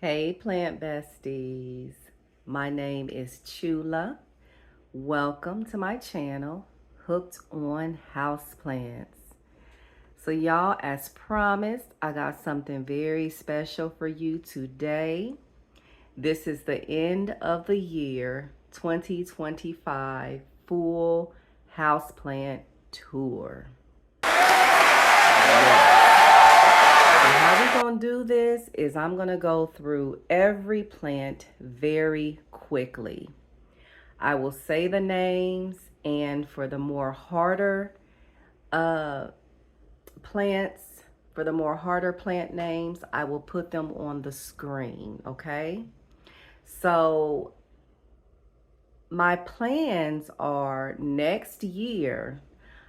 Hey, plant besties. My name is Chula. Welcome to my channel, Hooked on Houseplants. So, y'all, as promised, I got something very special for you today. This is the end of the year 2025 full houseplant tour. How we're going to do this is I'm going to go through every plant very quickly. I will say the names, and for the more harder plants, for the more harder plant names, I will put them on the screen, okay? So my plans are next year,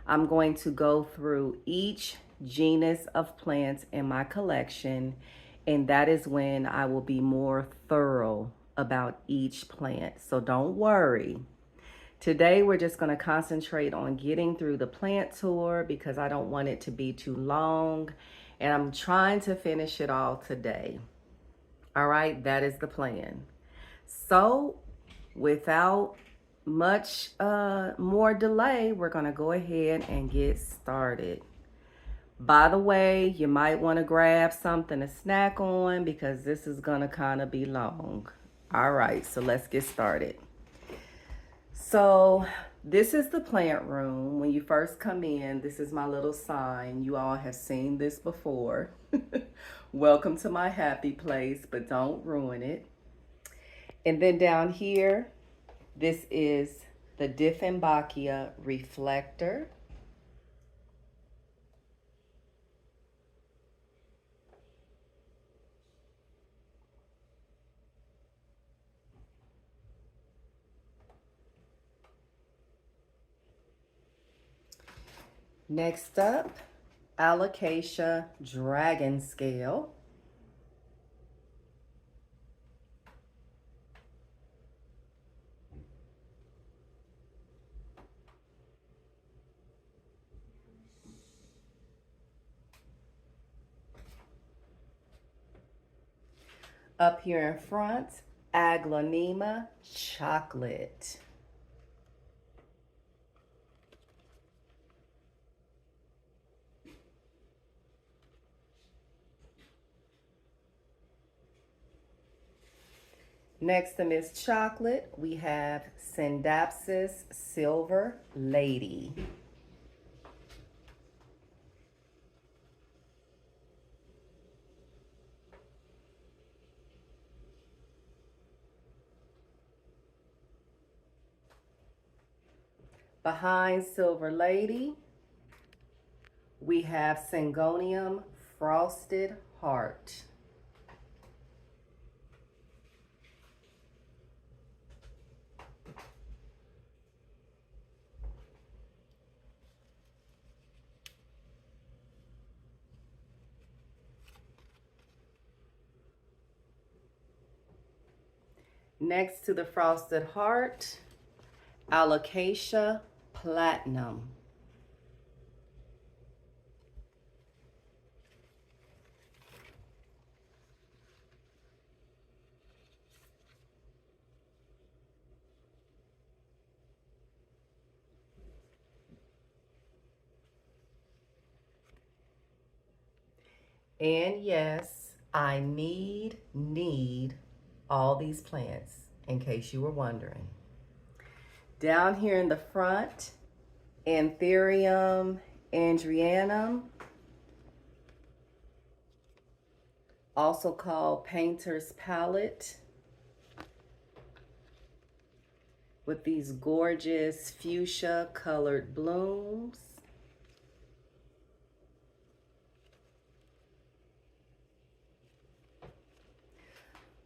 I'm going to go through each genus of plants in my collection, and that is when I will be more thorough about each plant. So don't worry. Today we're just going to concentrate on getting through the plant tour because I don't want it to be too long, and I'm trying to finish it all today. All right, that is the plan. So without much more delay, we're going to go ahead and get started. By the way, you might want to grab something to snack on because this is going to kind of be long. All right, so let's get started. So this is the plant room. When you first come in, this is my little sign. You all have seen this before. Welcome to my happy place, but don't ruin it. And then down here, this is the Dieffenbachia reflector. Next up, Alocasia dragon scale. Up here in front, Aglaonema chocolate. Next to Miss Chocolate, we have Scindapsus Silver Lady. Behind Silver Lady, we have Syngonium Frosted Heart. Next to the Frosted Heart, Alocasia Platinum. And yes, I need all these plants, in case you were wondering. Down here in the front, Anthurium andrianum, also called Painter's Palette, with these gorgeous fuchsia colored blooms.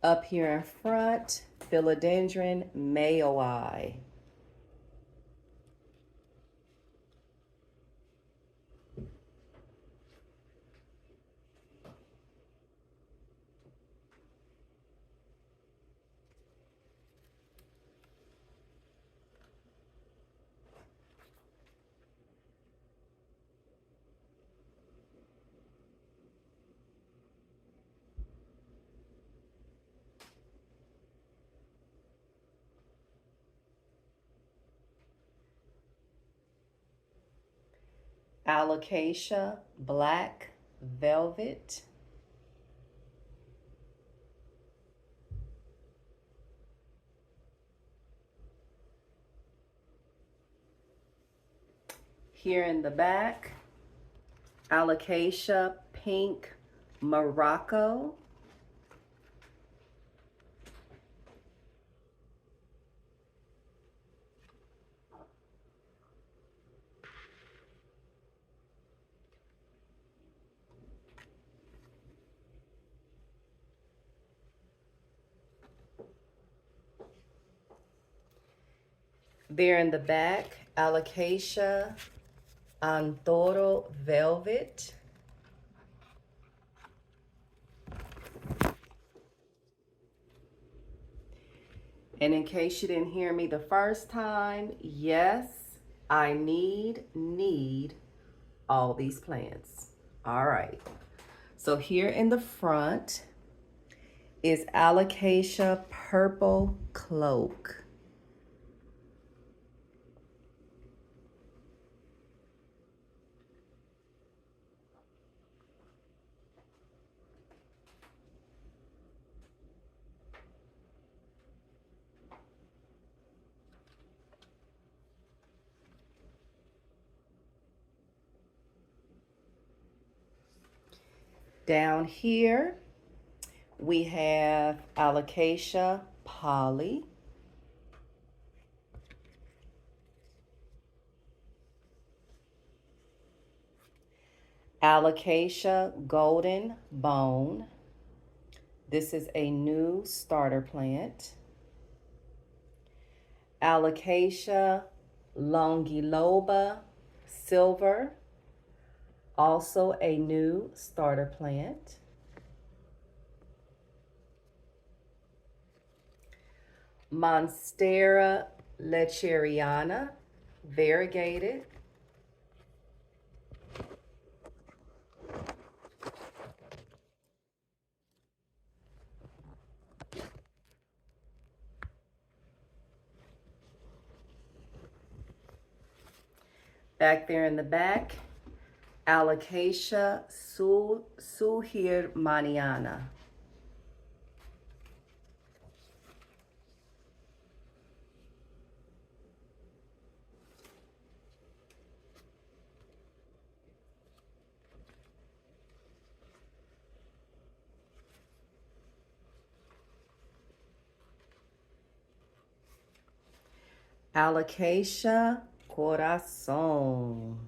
Up here in front, Philodendron mayoi. Alocasia Black Velvet. Here in the back, Alocasia Pink Morocco. There in the back, Alocasia Anthurium Velvet. And in case you didn't hear me the first time, yes, I need all these plants. All right. So here in the front is Alocasia Purple Cloak. Down here, we have Alocasia Polly. Alocasia Golden Bone. This is a new starter plant. Alocasia Longiloba Silver. Also a new starter plant. Monstera lecheriana, variegated. Back there in the back, Alocasia suhirmaniana. Alocasia corazon.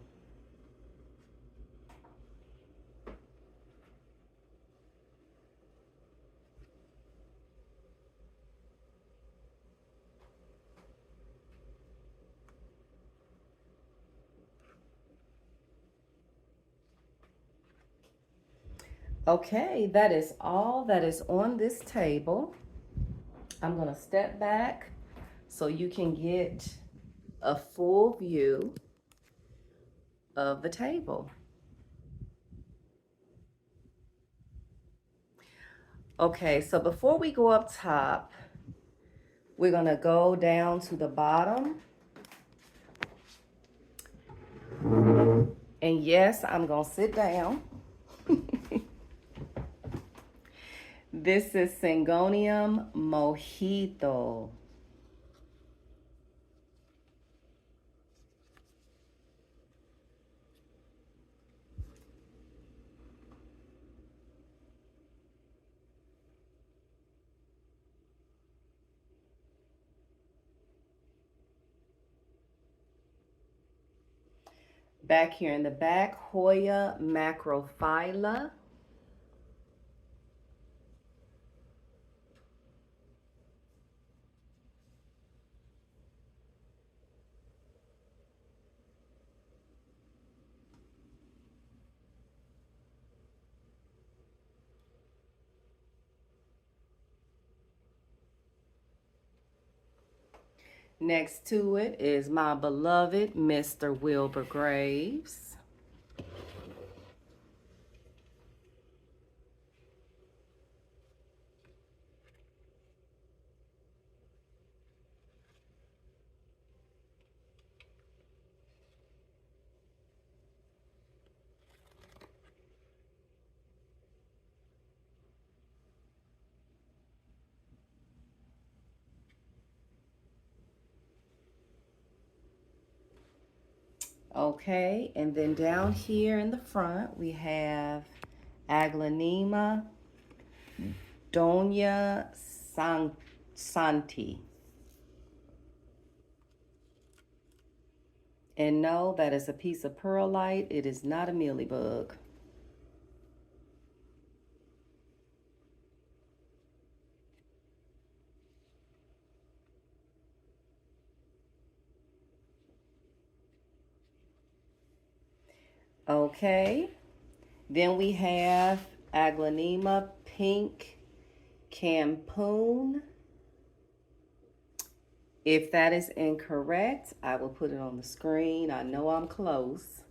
Okay, that is all that is on this table. I'm going to step back so you can get a full view of the table. Okay, so before we go up top, we're going to go down to the bottom. And yes, I'm going to sit down. This is Syngonium mojito. Back here in the back, Hoya macrophylla. Next to it is my beloved Mr. Wilbur Graves. Okay, and then down here in the front, we have Aglaonema Donia Santi. And no, that is a piece of perlite. It is not a mealybug. Okay, then we have Aglaonema Pink Campoon. If that is incorrect, I will put it on the screen. I know I'm close.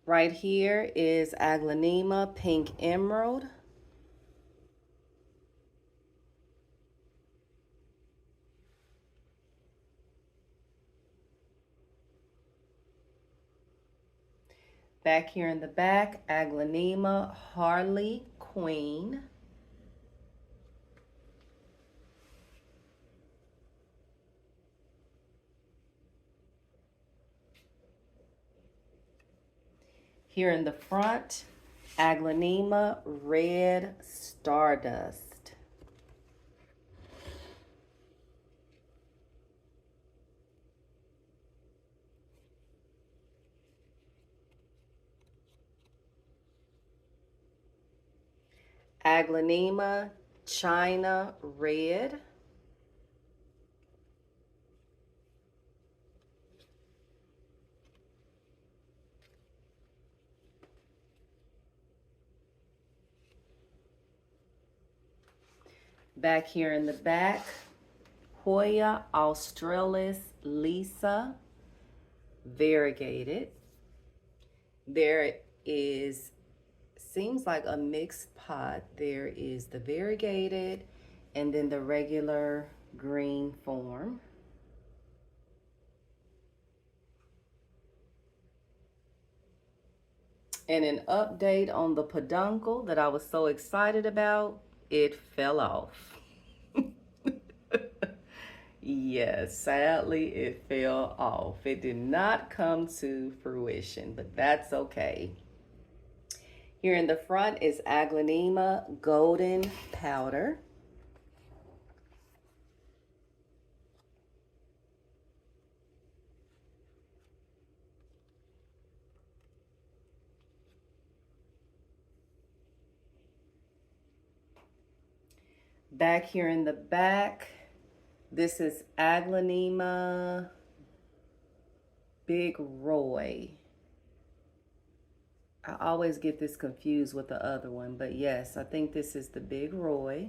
Right here is Aglaonema Pink Emerald. Back here in the back, Aglaonema Harley Queen. Here in the front, Aglaonema Red Stardust. Aglaonema China Red. Back here in the back, Hoya Australis Lisa Variegated. There is, seems like a mixed pot. There is the variegated and then the regular green form. And an update on the peduncle that I was so excited about, it fell off. Yes, sadly it fell off. It did not come to fruition, but that's okay. Here in the front is Aglaonema Golden Powder. Back here in the back, this is Aglaonema Big Roy. I always get this confused with the other one, but yes, I think this is the Big Roy.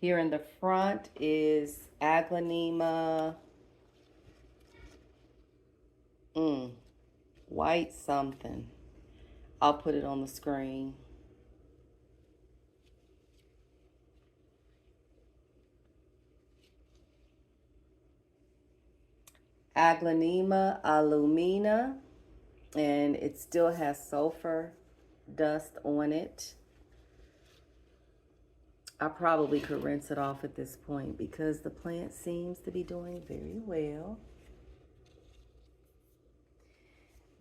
Here in the front is Aglaonema white something. I'll put it on the screen. Aglaonema alumina, and it still has sulfur dust on it. I probably could rinse it off at this point because the plant seems to be doing very well.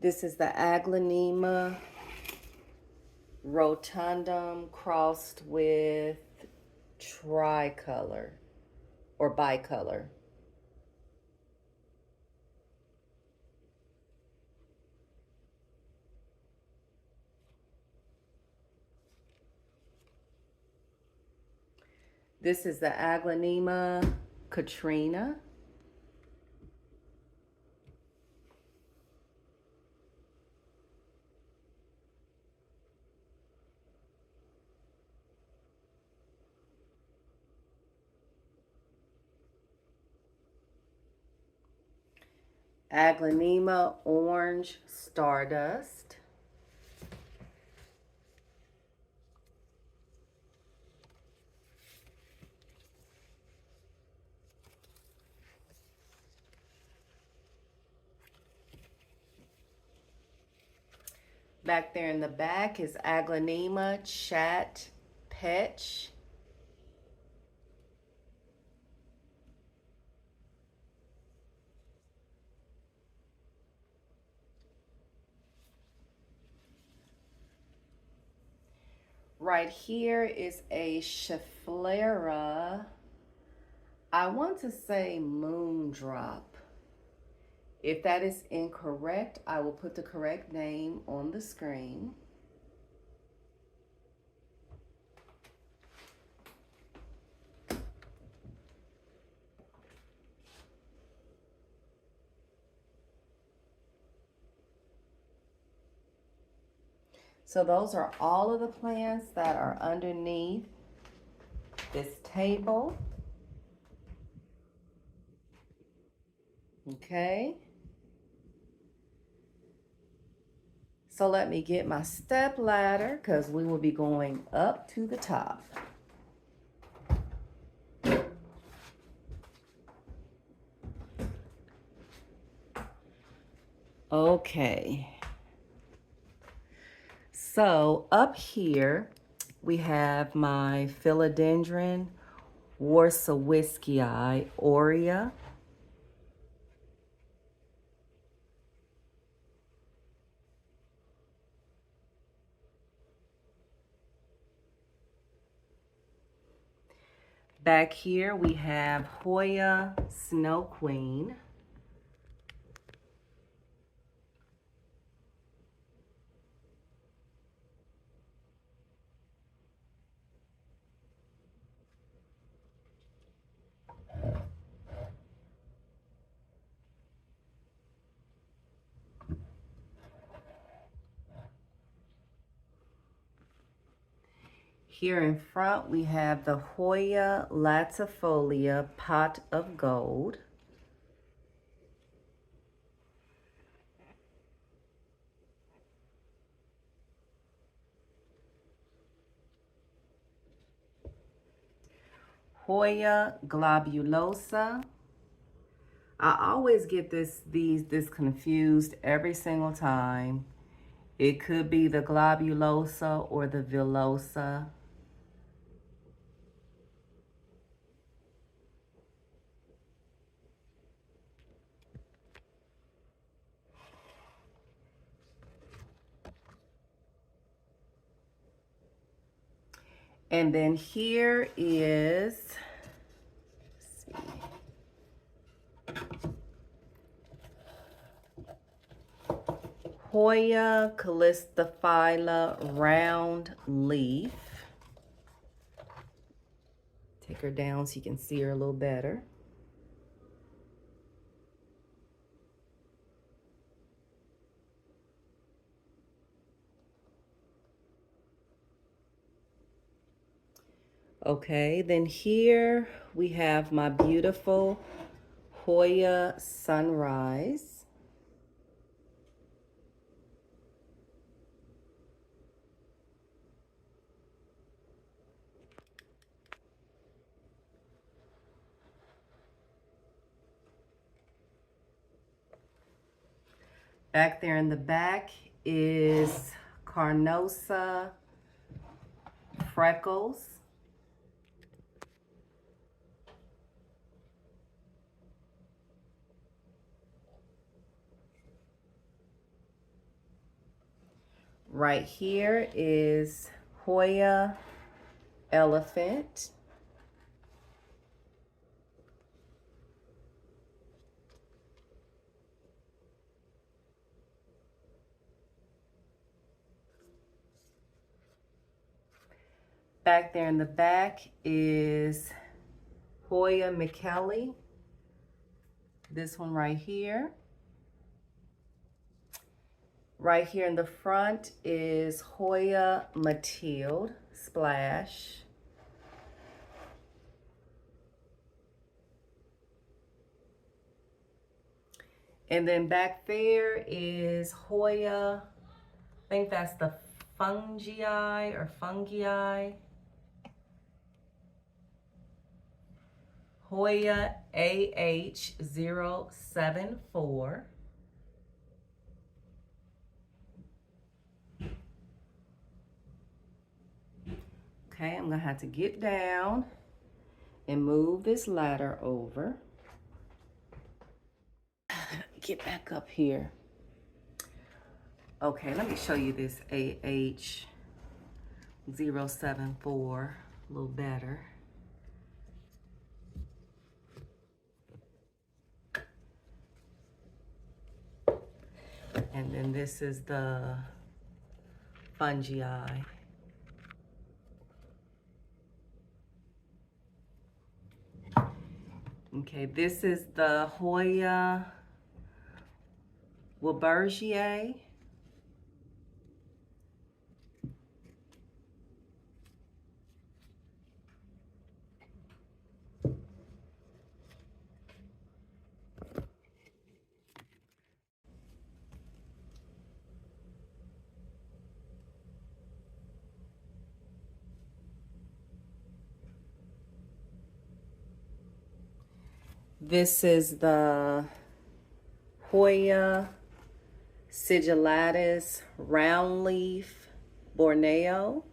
This is the Aglaonema rotundum crossed with tricolor or bicolor. This is the Aglaonema Katrina. Aglaonema Orange Stardust. Back there in the back is Aglaonema Chat Petch. Right here is a Schefflera. I want to say Moondrop. If that is incorrect, I will put the correct name on the screen. So those are all of the plants that are underneath this table. Okay. So let me get my step ladder because we will be going up to the top. Okay. So up here, we have my philodendron Warsawiskii aurea. Back here, we have Hoya Snow Queen. Here in front, we have the Hoya latifolia pot of gold. Hoya globulosa. I always get this confused every single time. It could be the globulosa or the villosa. And then here is, let's see, Hoya calistophylla round leaf. Take her down so you can see her a little better. Okay, then here we have my beautiful Hoya sunrise. Back there in the back is Carnosa freckles. Right here is Hoya elephant. Back there in the back is Hoya Micheli. This one right here. Right here in the front is Hoya Matilde Splash. And then back there is Hoya, I think that's the fungii or fungii. Hoya AH074. Okay, I'm gonna have to get down and move this ladder over. Get back up here. Okay, let me show you this AH074 a little better. And then this is the fungi. Okay, this is the Hoya Wabergier. This is the Hoya sigillatus round leaf Borneo.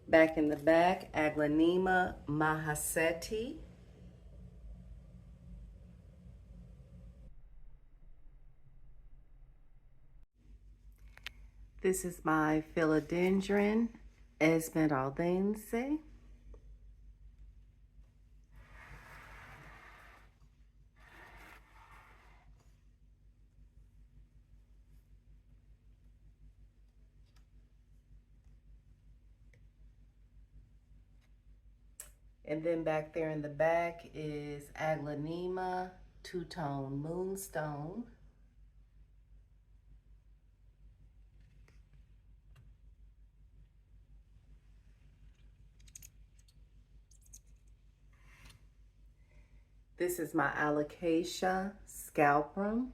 Back in the back, Aglaonema mahaseti. This is my philodendron esmeraldense. And then back there in the back is Aglaonema two-tone moonstone. This is my Alocasia scalprum.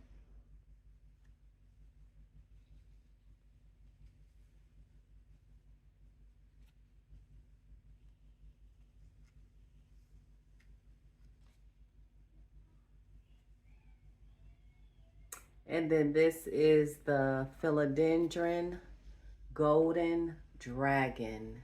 And then this is the philodendron golden dragon.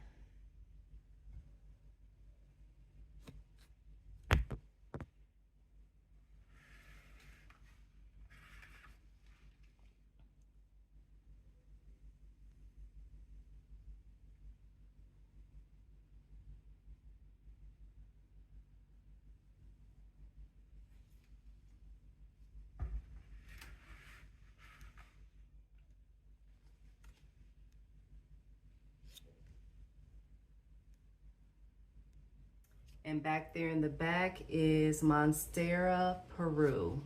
And back there in the back is Monstera Peru.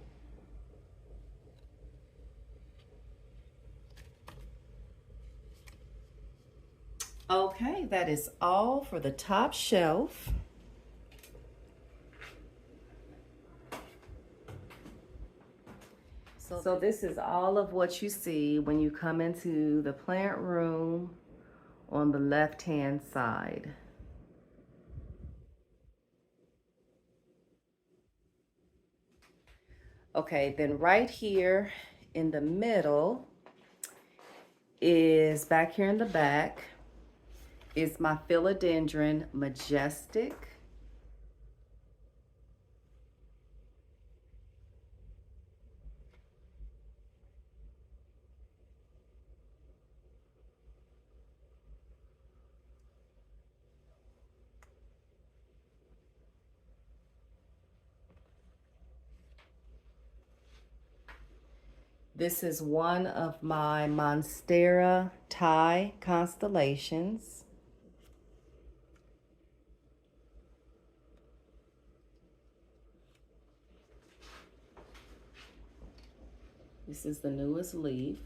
Okay, that is all for the top shelf. So this is all of what you see when you come into the plant room on the left-hand side. Okay, then right here in the middle is, back here in the back, is my philodendron majestic. This is one of my Monstera Thai constellations. This is the newest leaf.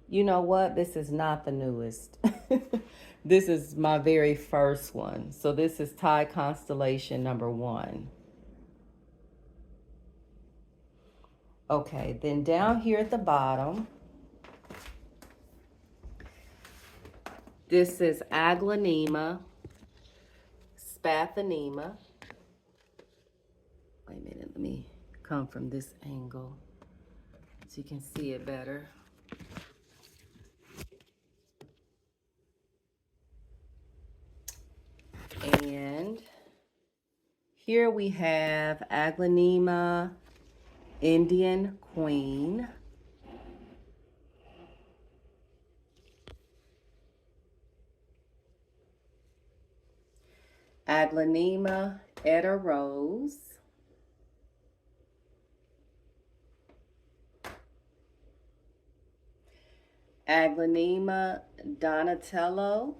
You know what? This is not the newest. This is my very first one. So this is Thai constellation number 1. Okay, then down here at the bottom, this is Aglaonema, Spathanema. Wait a minute, let me come from this angle so you can see it better. And here we have Aglaonema, Indian Queen. Aglaonema, Etta Rose. Aglaonema, Donatello.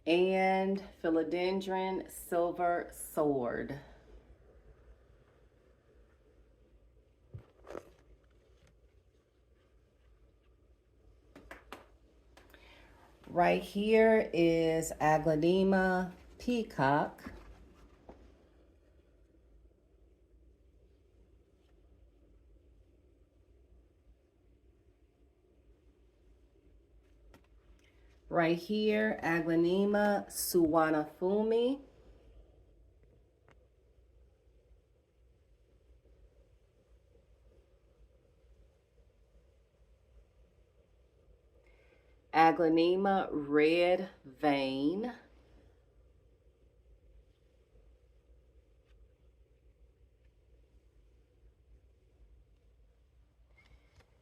And Philodendron Silver Sword. Right here is Aglaonema Peacock. Right here, Aglaonema Suwanafumi. Aglaonema Red Vein.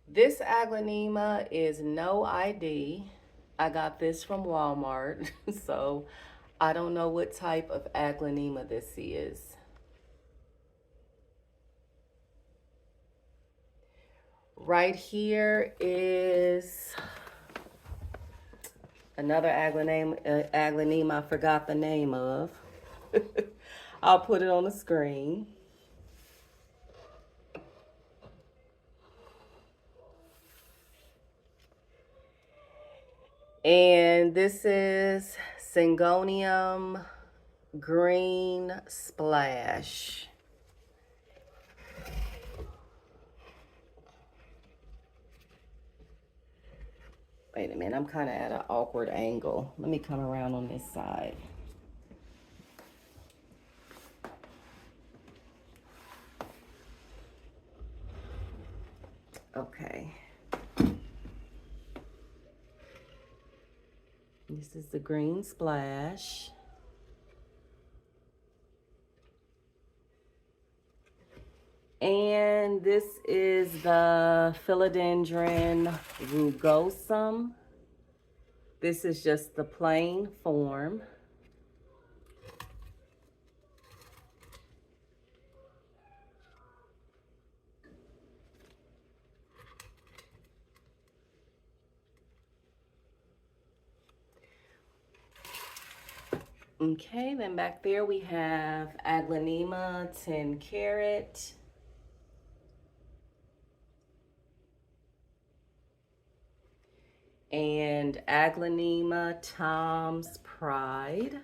This Aglaonema is no ID. I got this from Walmart, so I don't know what type of Aglaonema this is. Right here is another Aglaonema I forgot the name of. I'll put it on the screen. And this is Syngonium Green Splash. Wait a minute, I'm kind of at an awkward angle. Let me come around on this side. Okay. This is the Green Splash. And this is the Philodendron rugosum. This is just the plain form. Okay, then back there we have Aglaonema 10 carat. And Aglaonema Tom's Pride.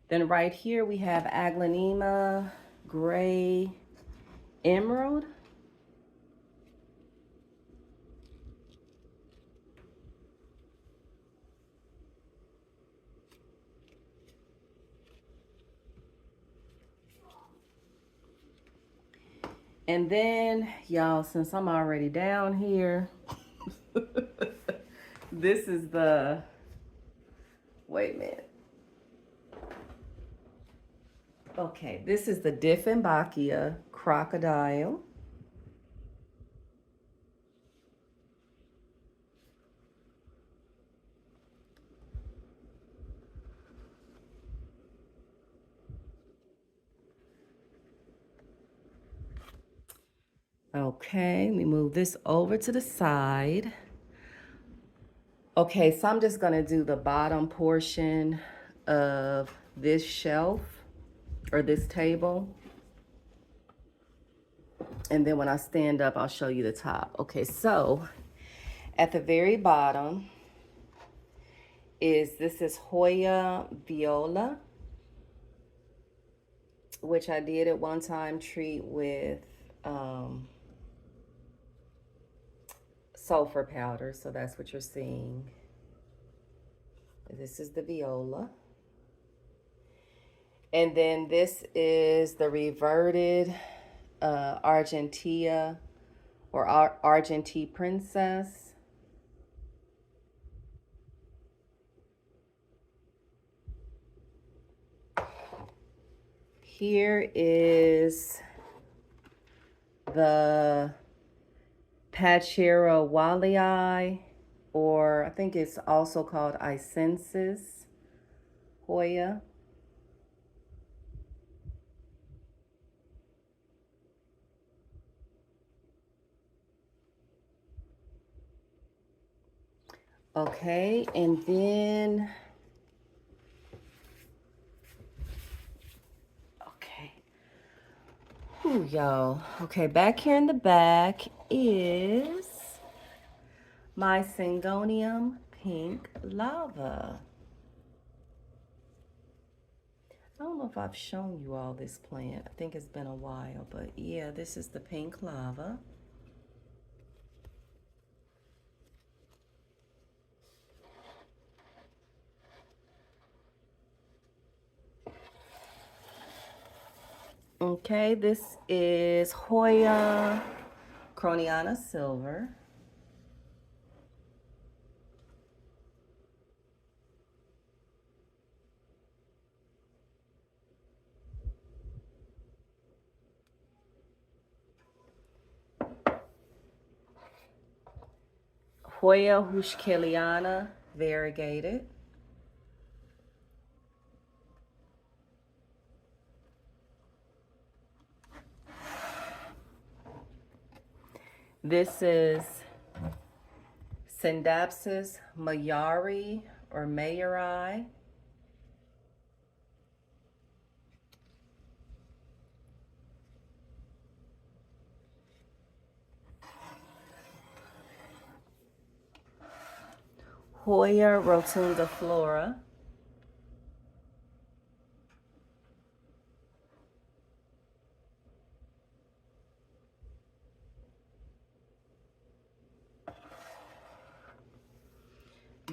Then right here we have Aglaonema Gray Emerald. And then, y'all, since I'm already down here, this is the, wait a minute. Okay, this is the Dieffenbachia Crocodile. Okay, let me move this over to the side. Okay, so I'm just gonna do the bottom portion of this shelf. or this table. And then when I stand up, I'll show you the top. Okay, so at the very bottom this is Hoya Viola, which I did at one time treat with sulfur powder. So that's what you're seeing. This is the viola. And then this is the reverted Argentea or Argentine Princess. Here is the Pachera Walii, or I think it's also called Icensis Hoya. Okay, and then, okay. Ooh, y'all. Okay, back here in the back is my Syngonium Pink Lava. I don't know if I've shown you all this plant. I think it's been a while, but yeah, this is the pink lava. Okay, this is Hoya Croniana Silver. Hoya Houseplants Variegated. This is Scindapsus Mayari or Mayari. Hoya Rotunda Flora.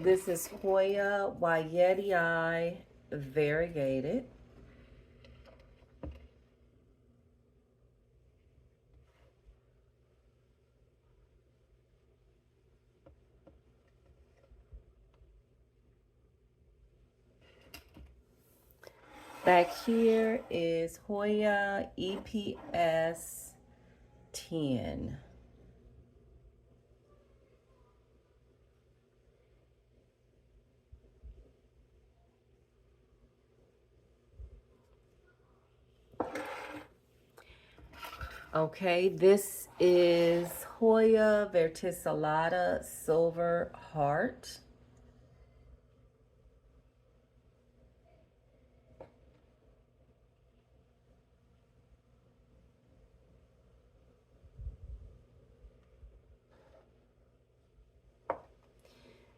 This is Hoya Wyetii Variegated. Back here is Hoya EPS 10. Okay, this is Hoya verticillata Silver Heart.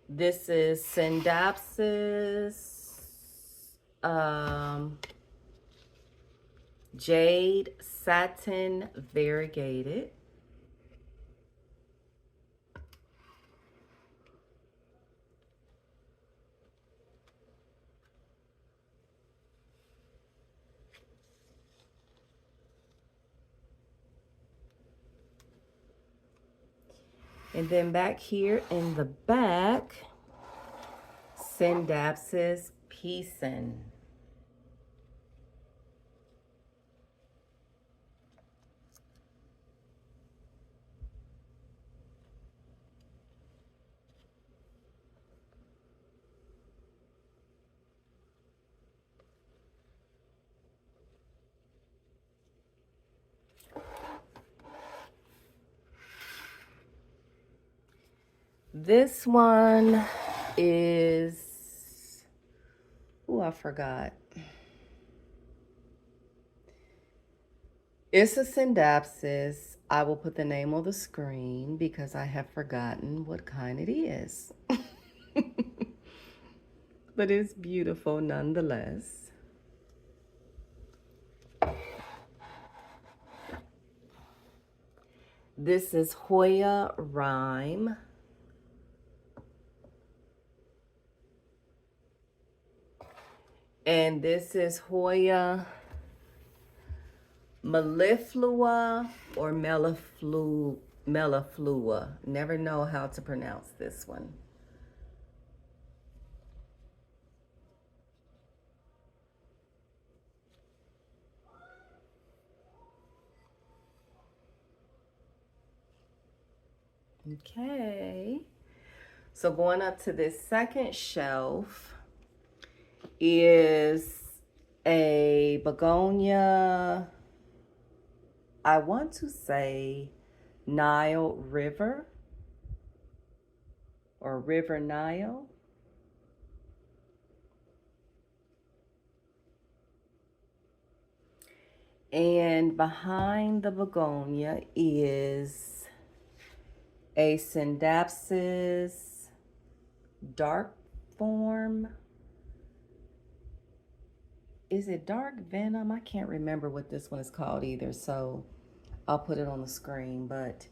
This is Scindapsus Jade Satin Variegated. And then back here in the back, Scindapsus Peason. This one is, oh, I forgot. It's a Syndapsis. I will put the name on the screen because I have forgotten what kind it is. But it's beautiful nonetheless. This is Hoya Rhyme. And this is Hoya melliflua or melliflua. Never know how to pronounce this one. Okay. So going up to this second shelf is a begonia, I want to say Nile River or River Nile. And behind the begonia is a Syndapsis dark form. Is it dark venom? I can't remember what this one is called either, so I'll put it on the screen, but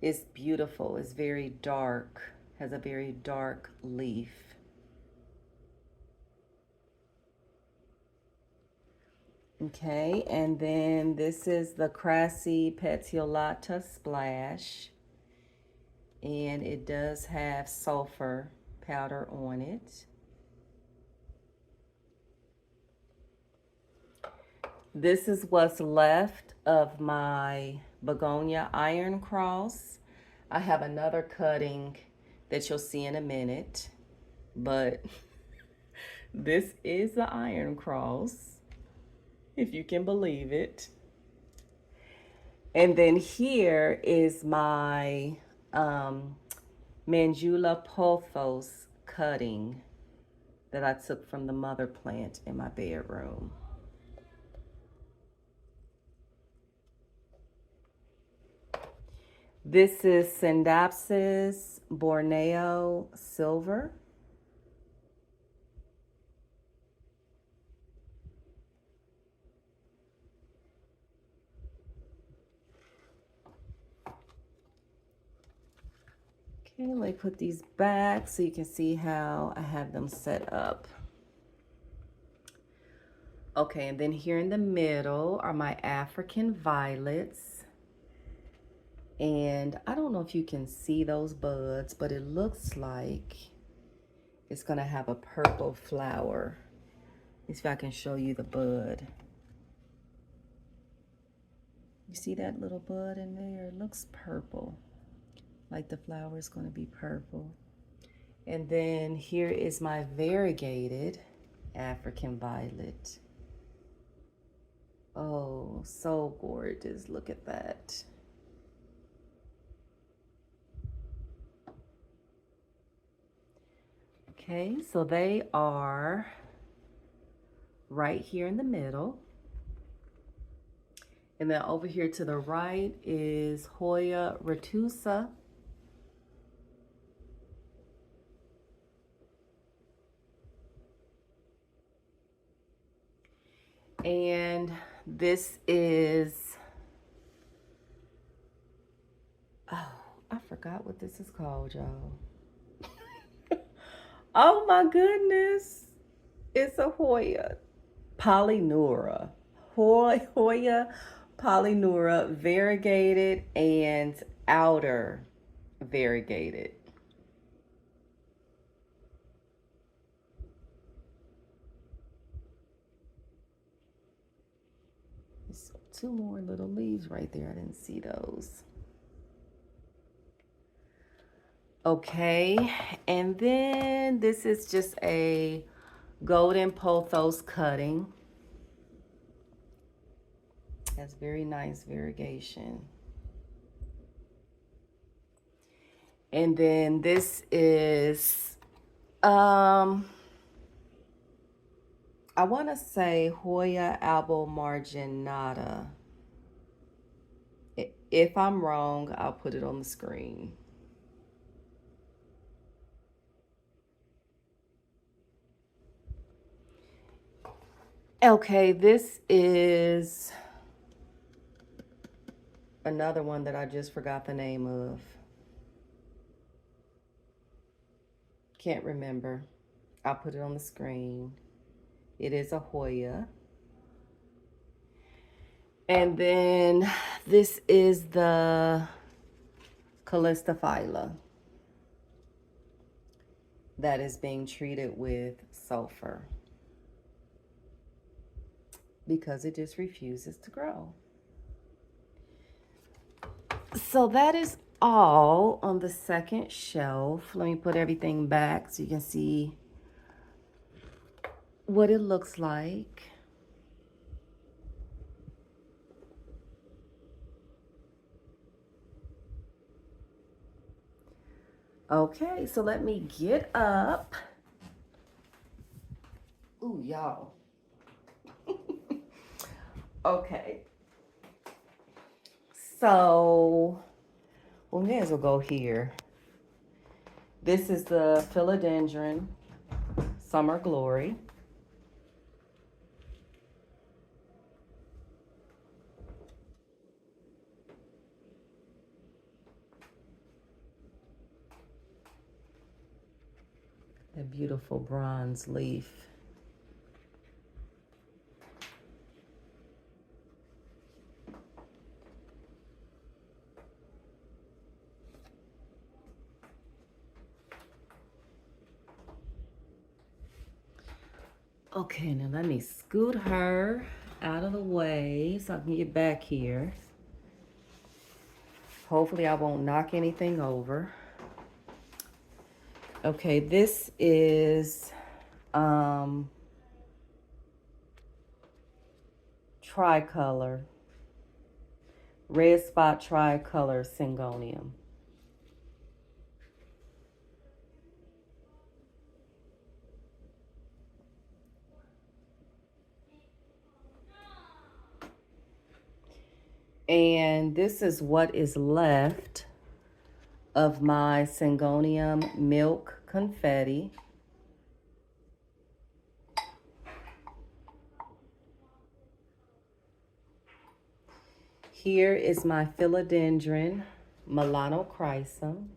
it's beautiful. It's very dark, has a very dark leaf. Okay, and then this is the Crassy Petiolata Splash, and it does have sulfur powder on it. This is what's left of my Begonia Iron Cross. I have another cutting that you'll see in a minute, but this is the Iron Cross, if you can believe it. And then here is my Mandula pothos cutting that I took from the mother plant in my bedroom. This is Syndapsis Borneo Silver. Okay, let me put these back so you can see how I have them set up. Okay, and then here in the middle are my African violets. And I don't know if you can see those buds, but it looks like it's gonna have a purple flower. Let's see if I can show you the bud. You see that little bud in there? It looks purple, like the flower is gonna be purple. And then here is my variegated African violet. Oh, so gorgeous, look at that. Okay, so they are right here in the middle. And then over here to the right is Hoya retusa. And this is, oh, I forgot what this is called, y'all. Oh my goodness. It's a Hoya Polynura. Hoya Polynura variegated and outer variegated. There's two more little leaves right there. I didn't see those. Okay, and then this is just a golden pothos cutting. Has very nice variegation. And then this is, I want to say Hoya albomarginata. If I'm wrong, I'll put it on the screen. Okay, this is another one that I just forgot the name of. Can't remember. I'll put it on the screen. It is a Hoya. And then this is the Calistophylla that is being treated with sulfur because it just refuses to grow. So that is all on the second shelf. Let me put everything back so you can see what it looks like. Okay, so let me get up. Ooh, y'all. Okay. So, we may as well go here. This is the Philodendron Summer Glory. A beautiful bronze leaf. Okay, now let me scoot her out of the way so I can get back here. Hopefully I won't knock anything over. Okay, this is tricolor, red spot tricolor syngonium. And this is what is left of my syngonium milk confetti. Here is my philodendron melanochrysum.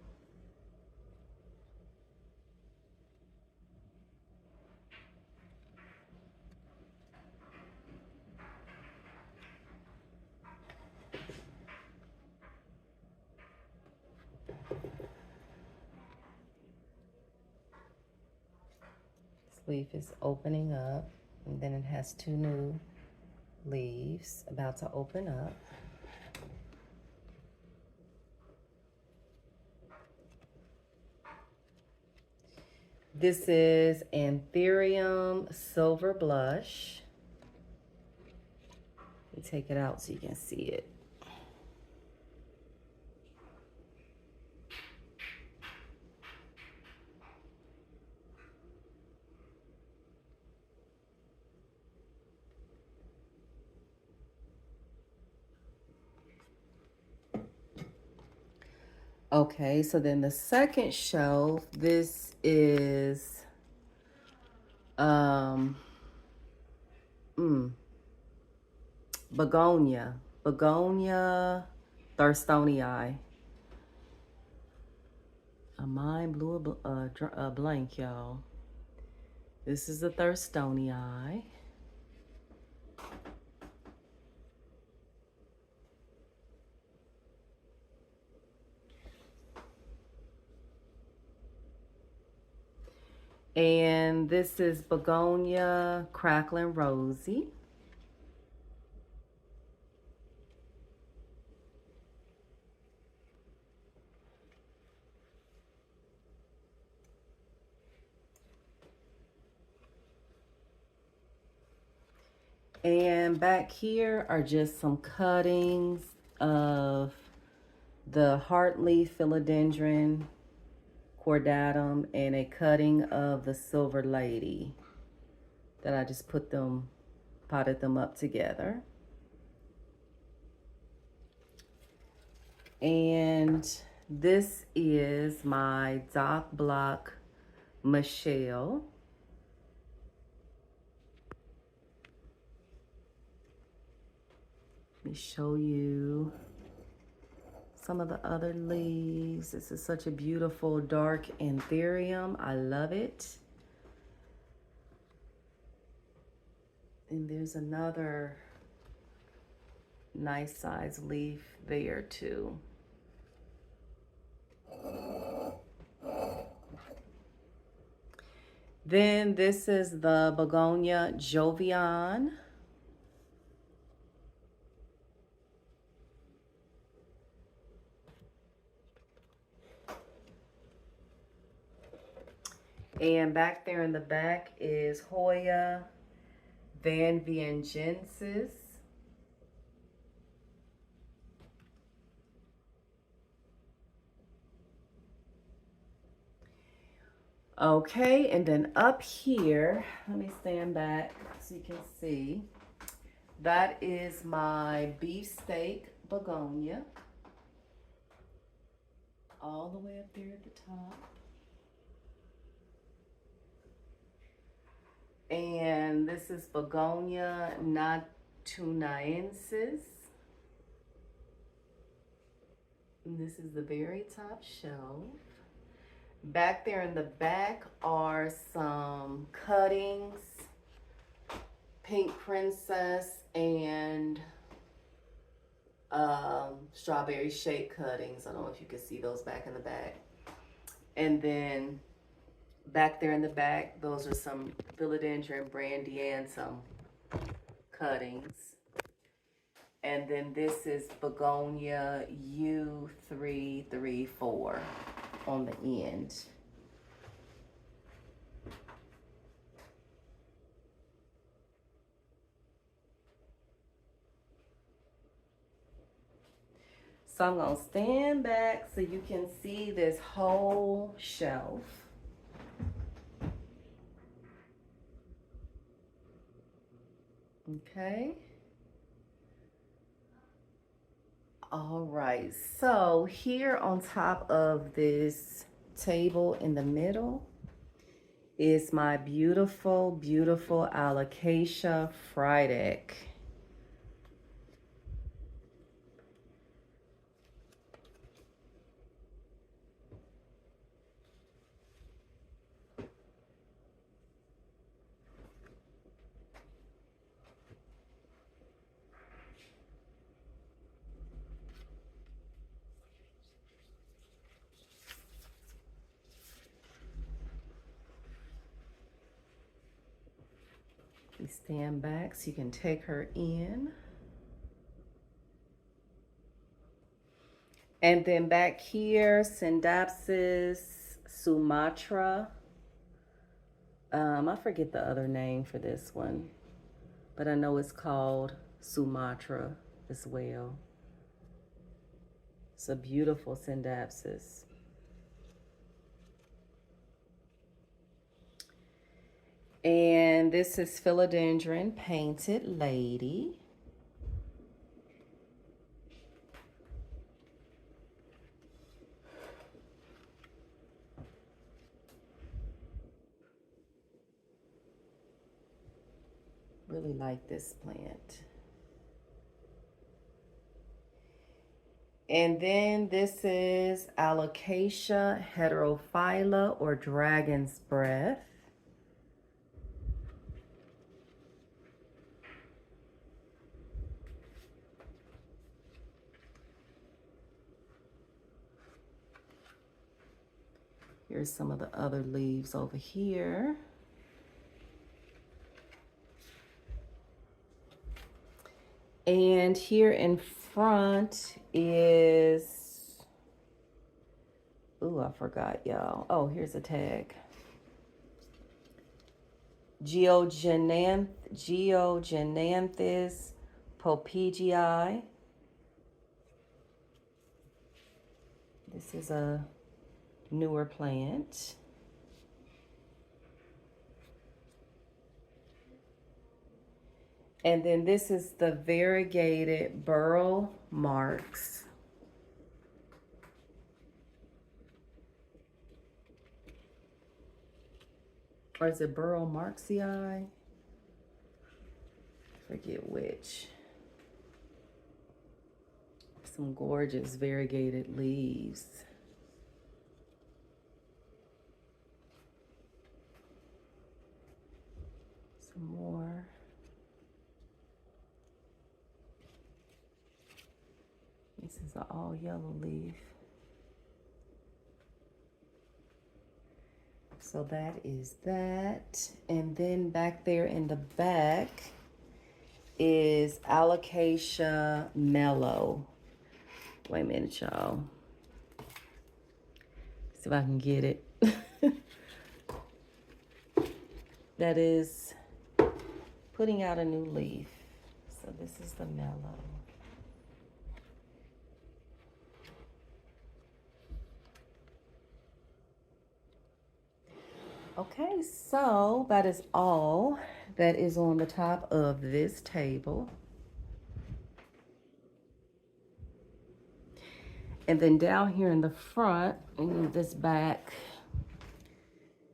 Leaf is opening up, and then it has two new leaves about to open up. This is Anthurium Silver Blush. Let me take it out so you can see it. Okay, so then the second shelf, this is Begonia Thurstonii. A mind blew a blank, y'all. This is the Thurstonii. And this is Begonia Crackling Rosy. And back here are just some cuttings of the heartleaf philodendron cordatum and a cutting of the silver lady that I just potted them up together. And this is my Doc Block Michelle. Let me show you some of the other leaves. This is such a beautiful dark Anthurium. I love it. And there's another nice size leaf there too. Then this is the Begonia Jovian. And back there in the back is Hoya Van Viengensis. Okay, and then up here, let me stand back so you can see. That is my beefsteak begonia. All the way up there at the top. And this is Begonia natunaensis. And this is the very top shelf. Back there in the back are some cuttings, Pink Princess and strawberry shake cuttings. I don't know if you can see those back in the back. And then back there in the back, those are some philodendron brandy and some cuttings. And then this is Begonia U334 on the end. So I'm gonna stand back so you can see this whole shelf. Okay. All right, so here on top of this table in the middle is my beautiful, beautiful Alocasia Friedeck. We stand back so you can take her in. And then back here, Scindapsus Sumatra. I forget the other name for this one, but I know it's called Sumatra as well. It's a beautiful Scindapsus. And this is Philodendron Painted Lady. Really like this plant. And then this is Alocasia heterophylla or dragon's breath. Here's some of the other leaves over here. And here in front is, ooh, I forgot, y'all. Oh, here's a tag. Geogenanthus popegii. This is a newer plant. And then this is the variegated burl marks. Or is it Burrow Marxii? Forget which. Some gorgeous variegated leaves. Some more. This is an all yellow leaf. So that is that. And then back there in the back is Alocasia Mellow. Wait a minute, y'all. See if I can get it. That is putting out a new leaf. So this is the mellow. Okay, so that is all that is on the top of this table. And then down here in the front, and this back,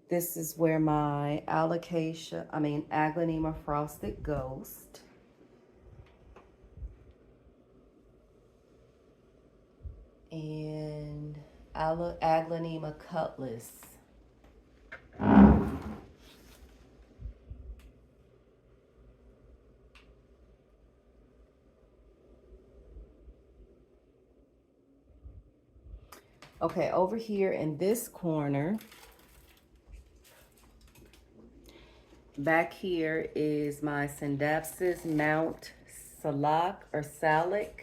this is where my Aglaonema Frosted Ghost. And Aglaonema Cutlass. Okay, over here in this corner, back here is my Scindapsus Mount Salak or Salic.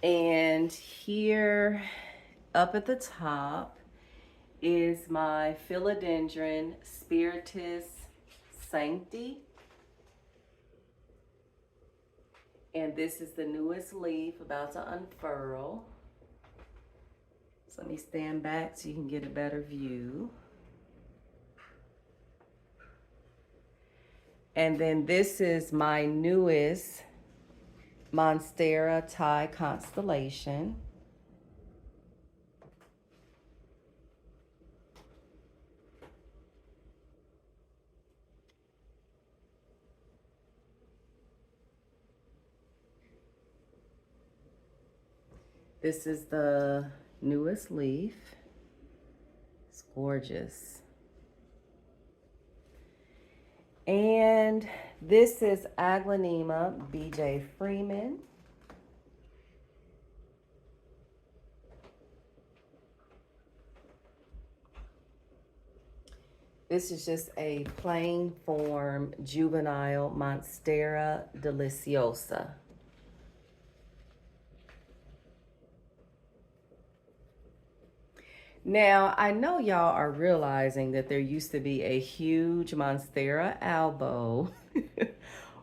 And here up at the top is my Philodendron Spiritus Sancti. And this is the newest leaf about to unfurl. So let me stand back so you can get a better view. And then this is my newest Monstera Thai Constellation. This is the newest leaf. It's gorgeous. And this is Aglaonema BJ Freeman. This is just a plain form juvenile Monstera deliciosa. Now, I know y'all are realizing that there used to be a huge Monstera albo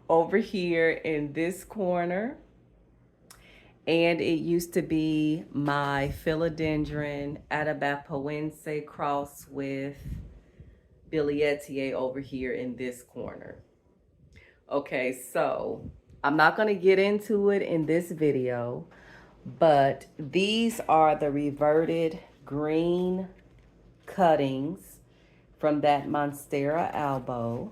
over here in this corner. And it used to be my Philodendron Atabapoense cross with Billietier over here in this corner. Okay, so I'm not going to get into it in this video, but these are the reverted green cuttings from that Monstera albo.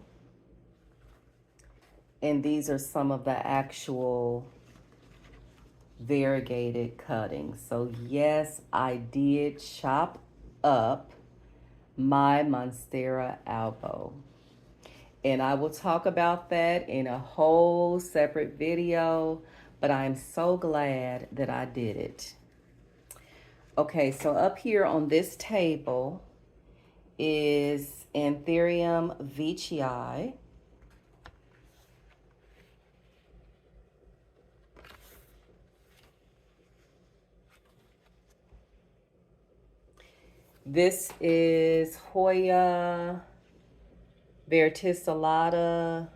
And these are some of the actual variegated cuttings. So yes, I did chop up my Monstera albo. And I will talk about that in a whole separate video, but I'm so glad that I did it. Okay, so up here on this table is Anthurium veitchii. This is Hoya verticillata.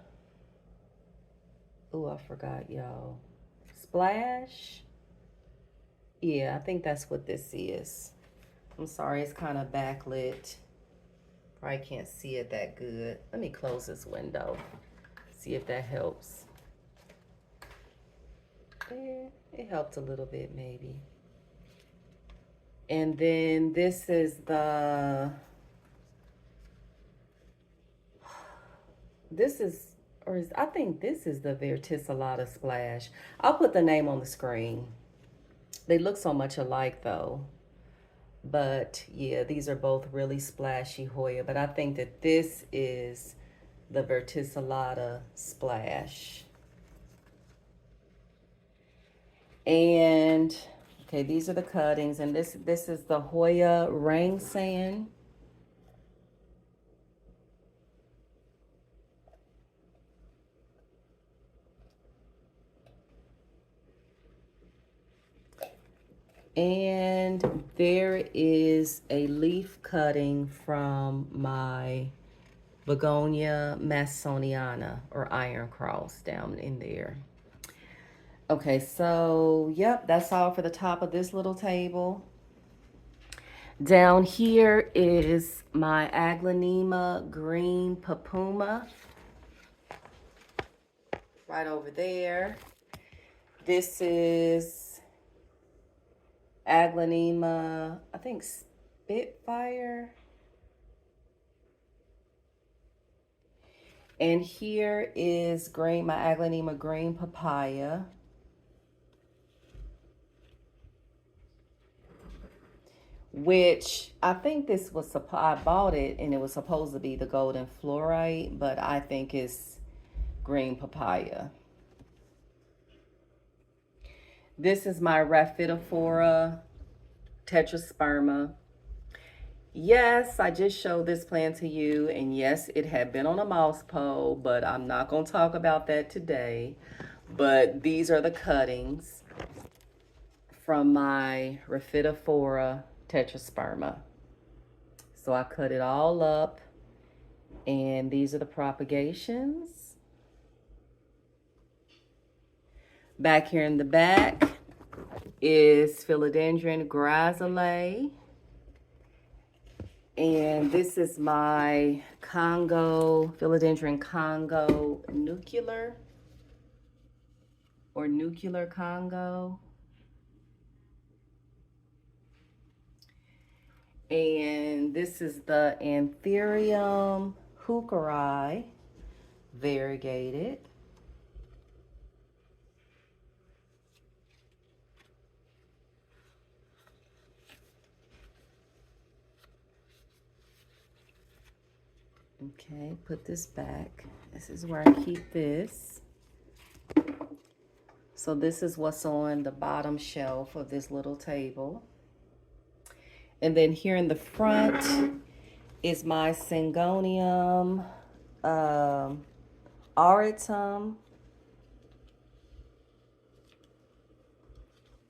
Oh, I forgot, y'all. Splash. Yeah, I think that's what this is. I'm sorry, it's kind of backlit. Probably can't see it that good. Let me close this window. See if that helps. There, it helped a little bit maybe. And then this is the, I think this is the Verticillata Splash. I'll put the name on the screen. They look so much alike though. But yeah, these are both really splashy Hoya. But I think that this is the Verticillata Splash. And okay, these are the cuttings. And this is the Hoya Rain Sand. And there is a leaf cutting from my Begonia Masoniana or Iron Cross down in there. Okay, so yep, that's all for the top of this little table. Down here is my Aglaonema green papuma. Right over there. This is Aglaonema, I think Spitfire. And here is my Aglaonema green papaya. Which I think this was, I bought it and it was supposed to be the golden fluorite, but I think it's green papaya. This is my Rhaphidophora tetrasperma. Yes, I just showed this plant to you, and yes, it had been on a moss pole, but I'm not going to talk about that today. But these are the cuttings from my Rhaphidophora tetrasperma. So I cut it all up, and these are the propagations. Back here in the back is Philodendron grazile. And this is my Congo, Philodendron Congo nuclear, or nuclear Congo. And this is the Anthurium hookeri, variegated. Okay, put this back. This is where I keep this. So this is what's on the bottom shelf of this little table. And then here in the front is my Syngonium auratum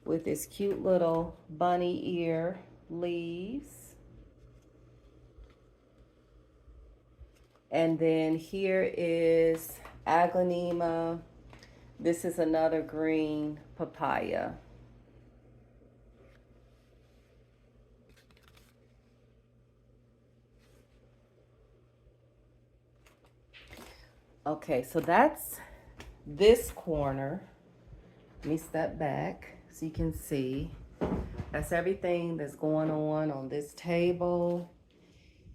with this cute little bunny ear leaves. And then here is Aglaonema. This is another green papaya. Okay, so that's this corner. Let me step back so you can see. That's everything that's going on this table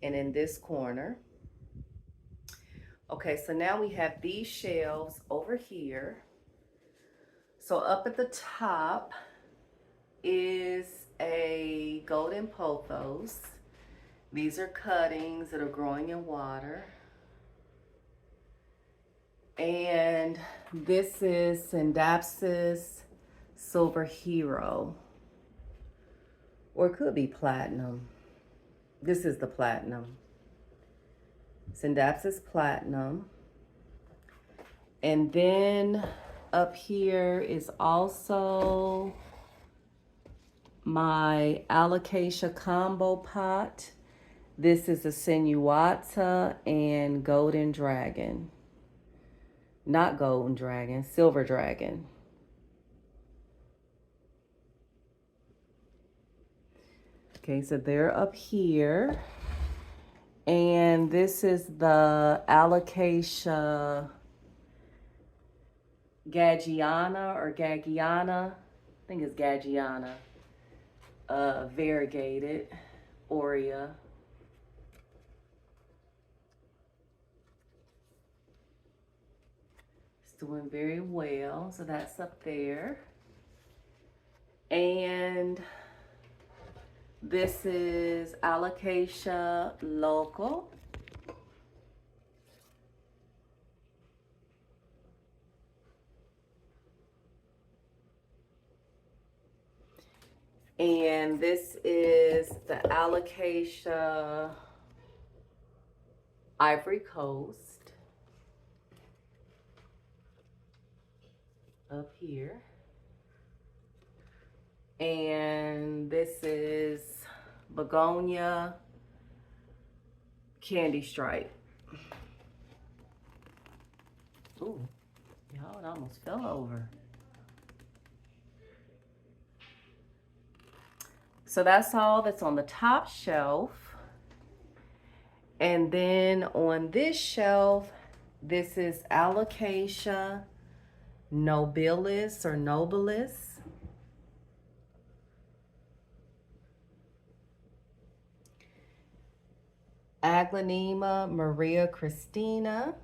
and in this corner. Okay, so now we have these shelves over here. So up at the top is a golden pothos. These are cuttings that are growing in water. And this is Syndapsis Silver Hero. Or it could be platinum. This is the platinum. Syndapsis platinum. And then up here is also my Alocasia combo pot. This is a Sinuata and Golden Dragon. Not Golden Dragon, Silver Dragon. Okay, so they're up here. And this is the Alocasia Gagiana or Gagiana. I think it's Gagiana. Variegated Hoya. It's doing very well, so that's up there. And this is Alocasia Local. And this is the Alocasia Ivory Coast up here. And this is Begonia Candy Stripe. Ooh, y'all, it almost fell over. So that's all that's on the top shelf. And then on this shelf, this is Alocasia Nobilis or Nobilis. Aglaonema Maria Christina.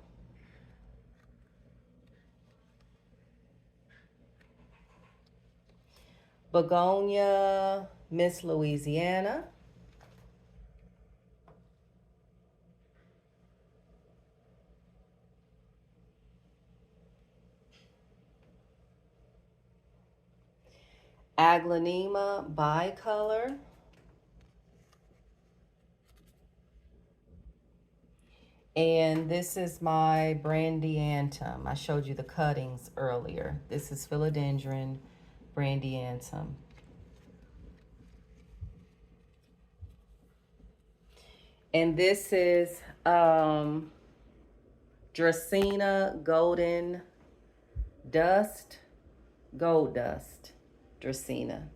Begonia Miss Louisiana. Aglaonema bicolor. And this is my Brandiantum. I showed you the cuttings earlier. This is Philodendron Brandiantum. And this is Dracaena Golden Dust, Gold Dust, Dracaena.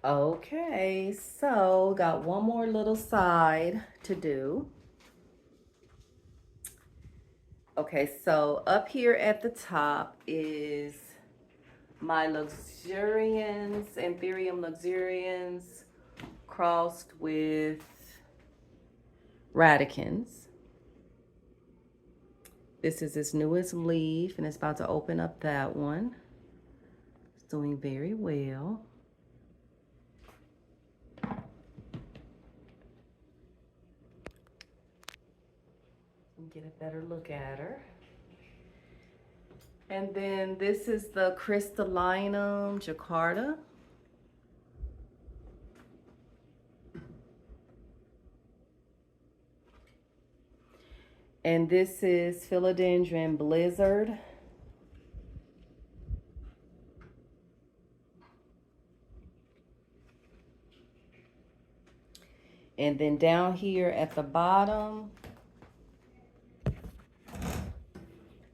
Okay, so got one more little side to do. Okay, so up here at the top is my luxurians, Anthurium luxurians, crossed with radicans. This is its newest leaf, and it's about to open up that one. It's doing very well. Get a better look at her. And then this is the Crystallinum Jakarta. And this is Philodendron Blizzard. And then down here at the bottom,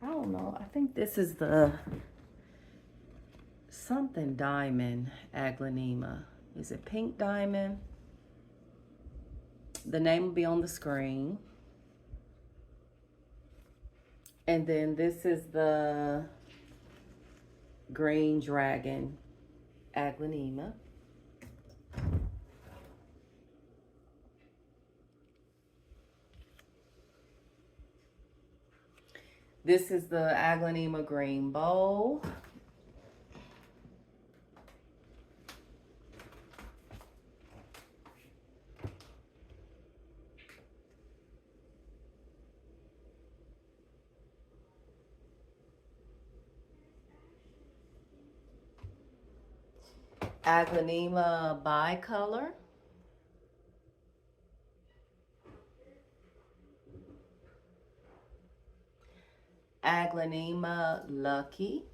I don't know, I think this is the something diamond aglaonema. Is it pink diamond? The name will be on the screen. And then this is the green dragon aglaonema. This is the aglaonema green bowl. Aglaonema bicolor. Aglaonema lucky.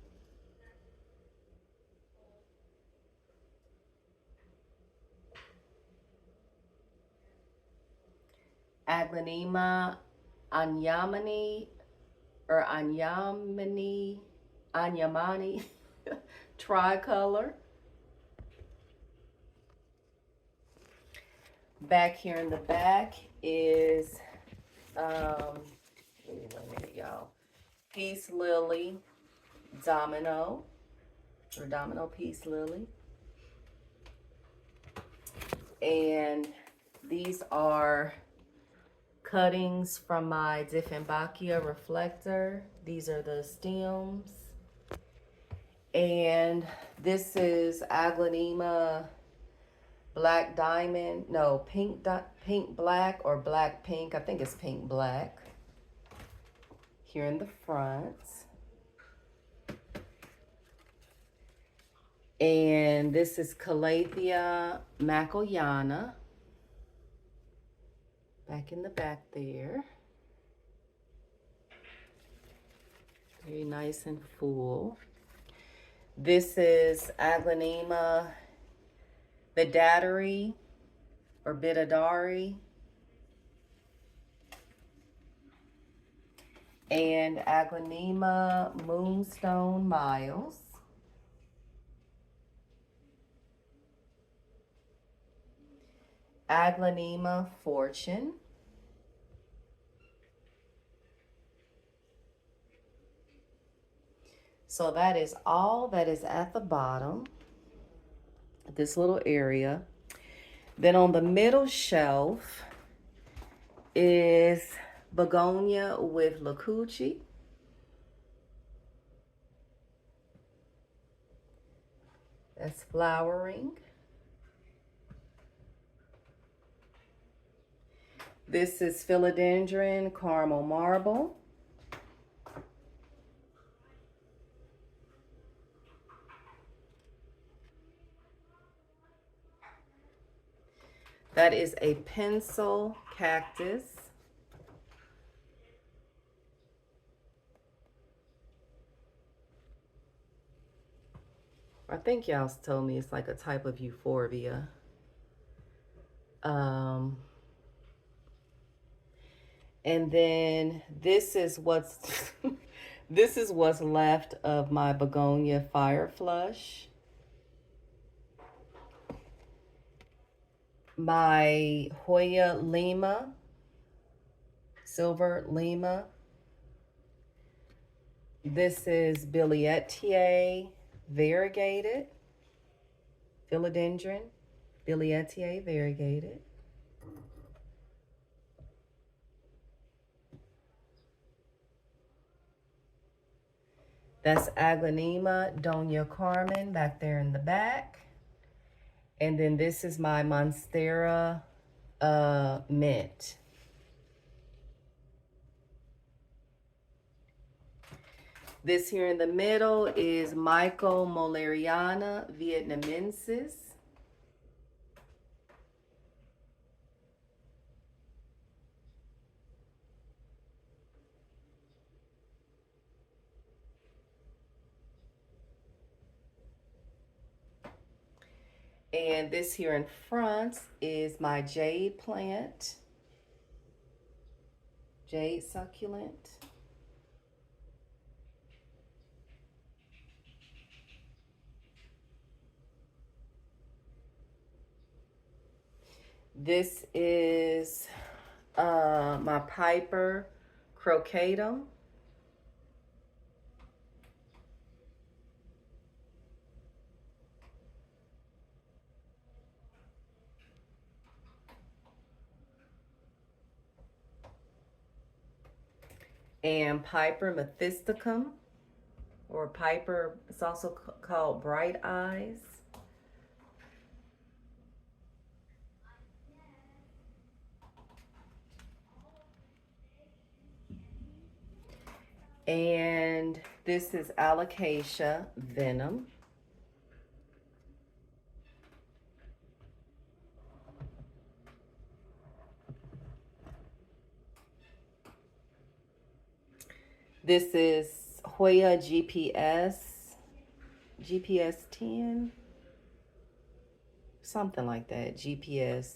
Aglaonema anyamani or Anyamani tricolor. Back here in the back is, wait a minute, y'all. Peace Lily Domino, or Domino Peace Lily. And these are cuttings from my Dieffenbachia reflector. These are the stems. And this is Aglaonema Black Diamond. No, pink black or black pink. I think it's pink black. Here in the front. And this is Calathea Macoyana. Back in the back there. Very nice and full. This is Aglaonema Bidadari or Bidadari. And Aglaonema Moonstone Miles. Aglaonema Fortune. So that is all that is at the bottom, this little area. Then on the middle shelf is Begonia with Lacucci. That's flowering. This is Philodendron Caramel Marble. That is a pencil cactus. I think y'all told me it's like a type of euphorbia. And then this is what's this is what's left of my Begonia Fire Flush. My Hoya Lima, Silver Lima. This is Billietier Variegated, Philodendron, Billietier Variegated. That's Aglaonema Doña Carmen back there in the back. And then this is my Monstera Mint. This here in the middle is Michael Moleriana Vietnamensis. And this here in front is my jade plant, jade succulent. This is my Piper crocatum. And Piper methysticum, or Piper, it's also called Bright Eyes. And this is Alocasia Venom. This is Hoya GPS 10, something like that. GPS,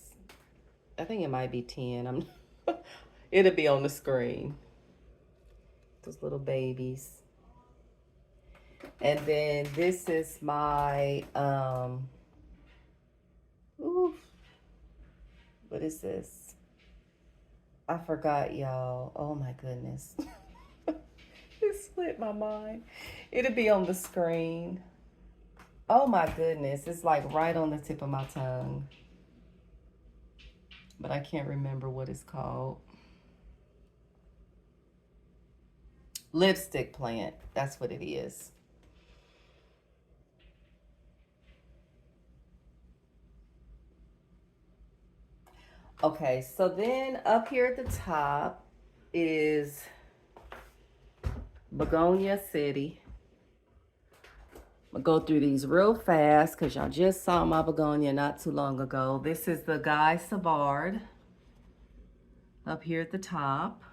I think it might be 10. It'll be on the screen. those little babies. And then this is my, ooh, what is this? I forgot, y'all. Oh my goodness. It slipped my mind. It'll be on the screen. Oh my goodness. It's like right on the tip of my tongue. But I can't remember what it's called. Lipstick plant. That's what it is. Okay, so then up here at the top is Begonia City. I'm gonna go through these real fast because y'all just saw my begonia not too long ago. This is the Guy Savard up here at the top.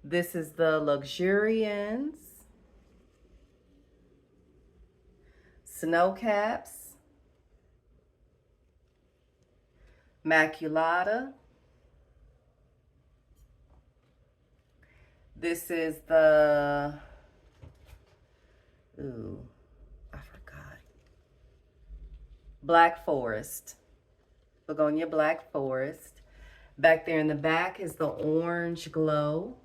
This is the Luxurians, Snowcaps, Maculata. This is the, ooh, I forgot. Black Forest, Begonia Black Forest. Back there in the back is the Orange Glow.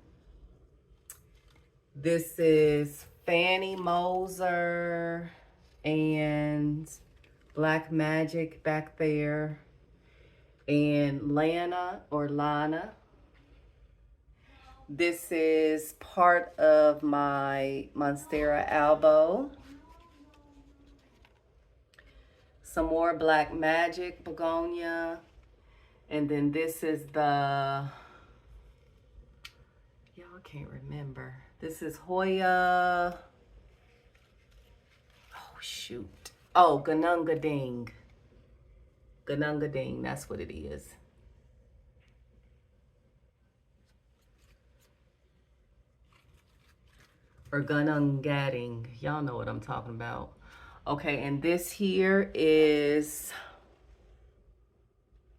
This is Fanny Moser and Black Magic back there. And Lana or Lana. This is part of my Monstera Albo. Some more Black Magic Begonia. And then this is the, y'all can't remember. This is Hoya. Oh, shoot. Oh, Ganungading. Ganungading, that's what it is. Or Ganungadding. Y'all know what I'm talking about. Okay, and this here is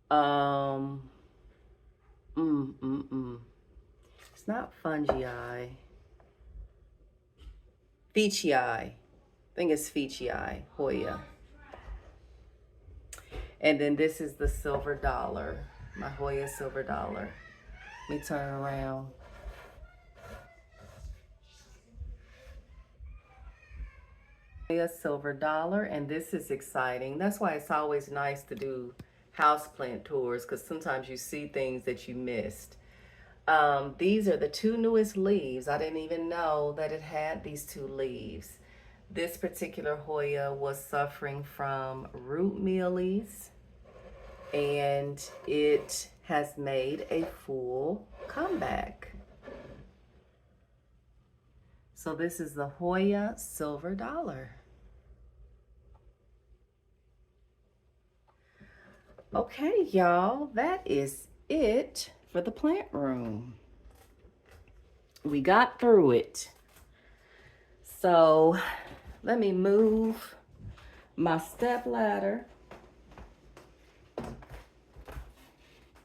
it's not fungii. Ficii. I think it's Ficii, Hoya. And then this is the silver dollar, my Hoya silver dollar. Let me turn around. Hoya silver dollar, and this is exciting. That's why it's always nice to do houseplant tours, because sometimes you see things that you missed. These are the two newest leaves. I didn't even know that it had these two leaves. This particular Hoya was suffering from root mealies, and it has made a full comeback. So this is the Hoya silver dollar. Okay, y'all, that is it for the plant room. We got through it. So let me move my step ladder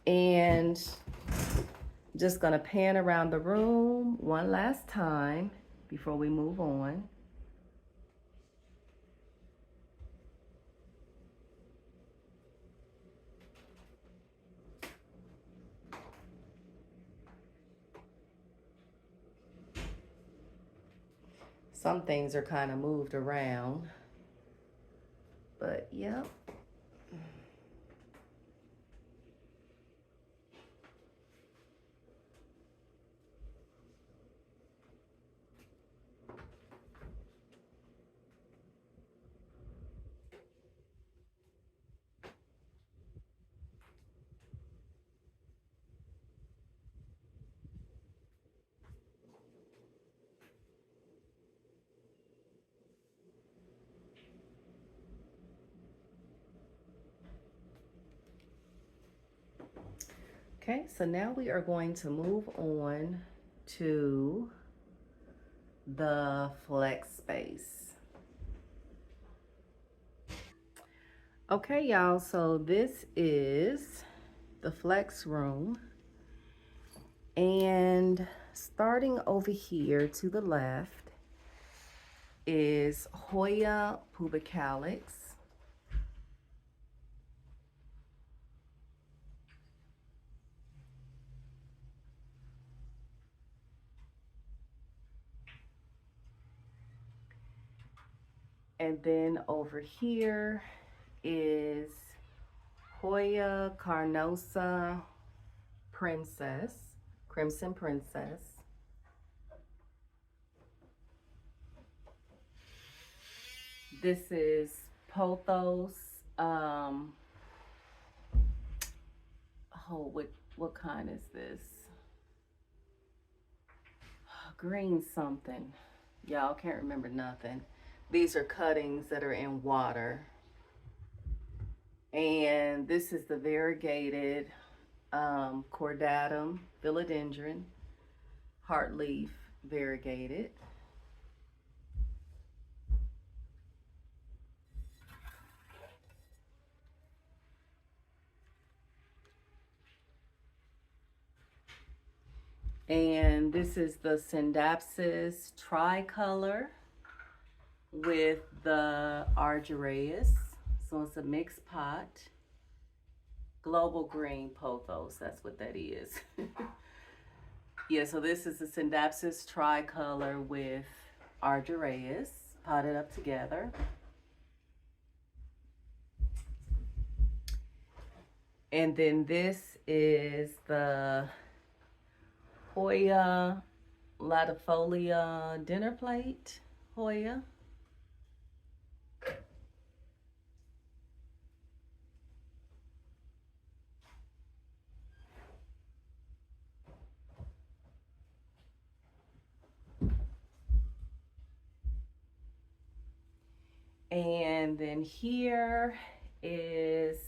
and just gonna pan around the room one last time before we move on. Some things are kind of moved around, but yep. Okay, so now we are going to move on to the flex space. Okay, y'all, so this is the flex room. And starting over here to the left is Hoya pubicalis. And then over here is Hoya carnosa princess, crimson princess. This is pothos. Oh, what kind is this? Green something. Y'all can't remember nothing. These are cuttings that are in water. And this is the variegated cordatum philodendron, heartleaf variegated. And this is the Scindapsus tricolor with the Argyraeus. So it's a mixed pot. Global green pothos, that's what that is. Yeah, so this is the Scindapsus tricolor with Argyraeus potted up together. And then this is the Hoya latifolia dinner plate, Hoya. And then here is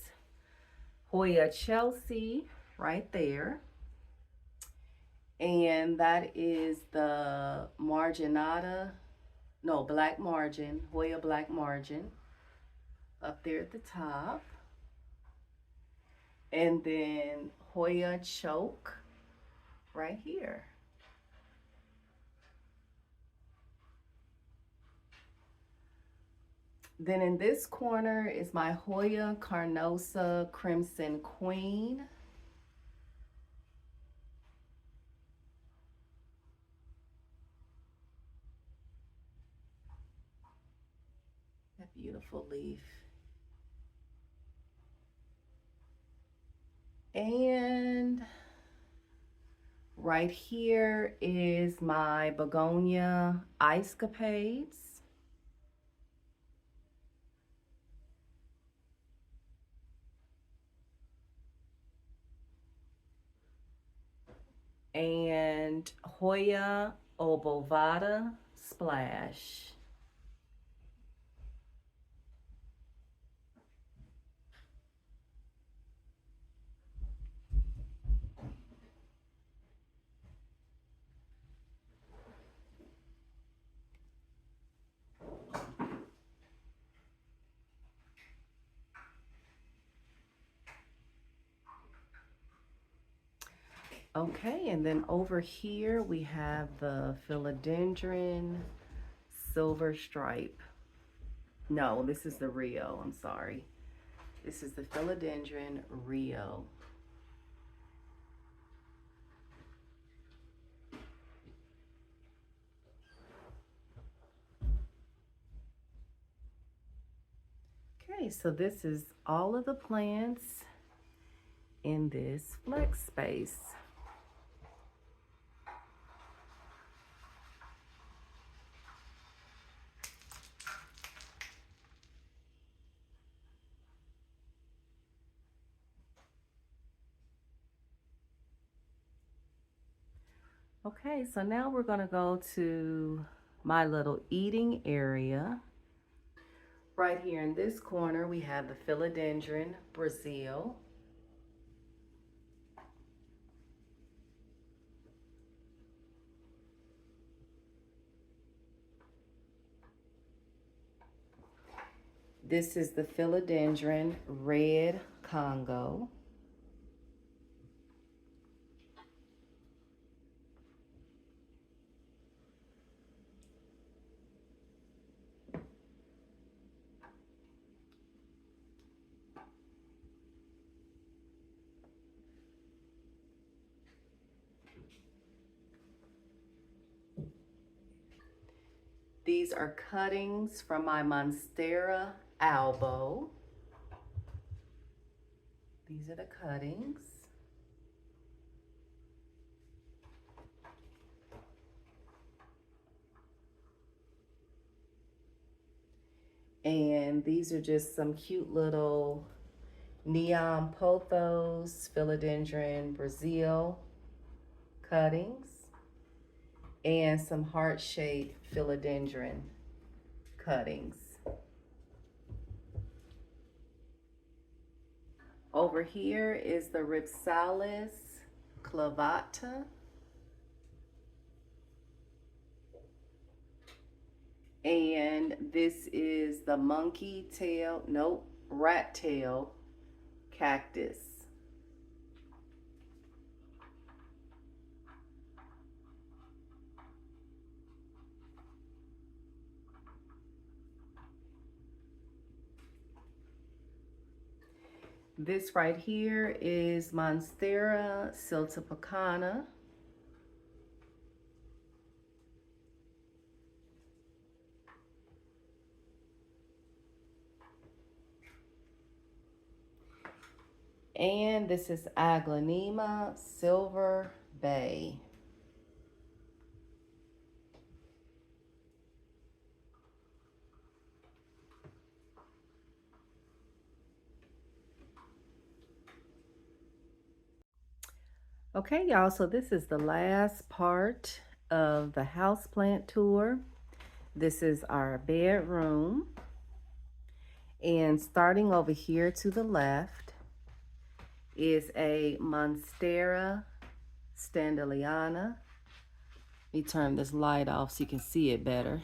Hoya Chelsea right there. And that is the marginata, no, black margin, Hoya black margin up there at the top. And then Hoya choke right here. Then in this corner is my Hoya carnosa crimson queen. That beautiful leaf. And right here is my Begonia Icecapades. And Hoya obovata Splash. Okay, and then over here we have the philodendron silver stripe. No, this is the Rio, I'm sorry. This is the philodendron Rio. Okay, so this is all of the plants in this flex space. Okay, so now we're gonna go to my little eating area. Right here in this corner, we have the philodendron Brazil. This is the philodendron red Congo. These are cuttings from my Monstera albo. These are the cuttings. And these are just some cute little neon pothos, philodendron Brazil cuttings, and some heart-shaped philodendron cuttings. Over here is the Ripsalis clavata. And this is the monkey tail, nope, rat tail cactus. This right here is Monstera siltepecana. And this is Aglaonema Silver Bay. Okay, y'all, so this is the last part of the houseplant tour. This is our bedroom. And starting over here to the left is a Monstera standeliana. Let me turn this light off so you can see it better.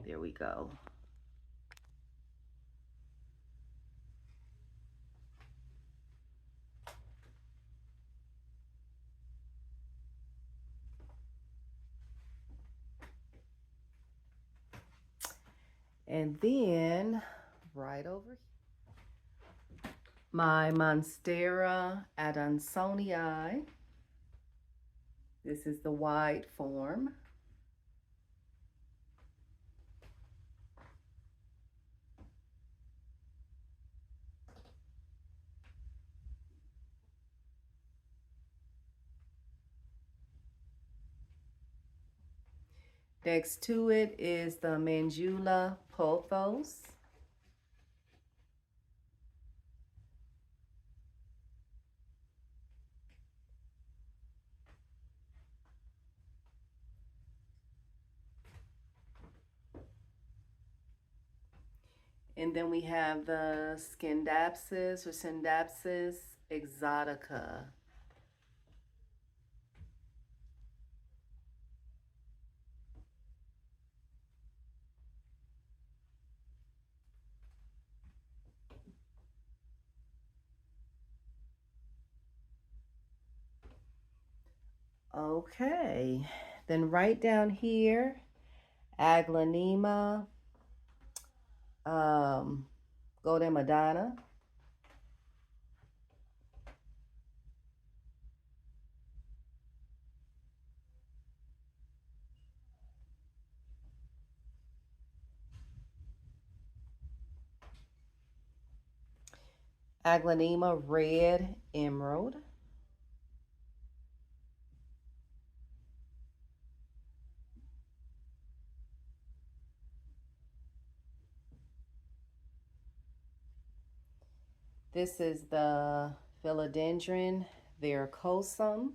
There we go. And then right over here, my Monstera adansonii. This is the wide form. Next to it is the Mandula pothos. And then we have the Scindapsus or Scindapsus exotica. Okay, then right down here, Aglaonema, Golden Madonna. Aglaonema Red Emerald. This is the Philodendron Varicosum.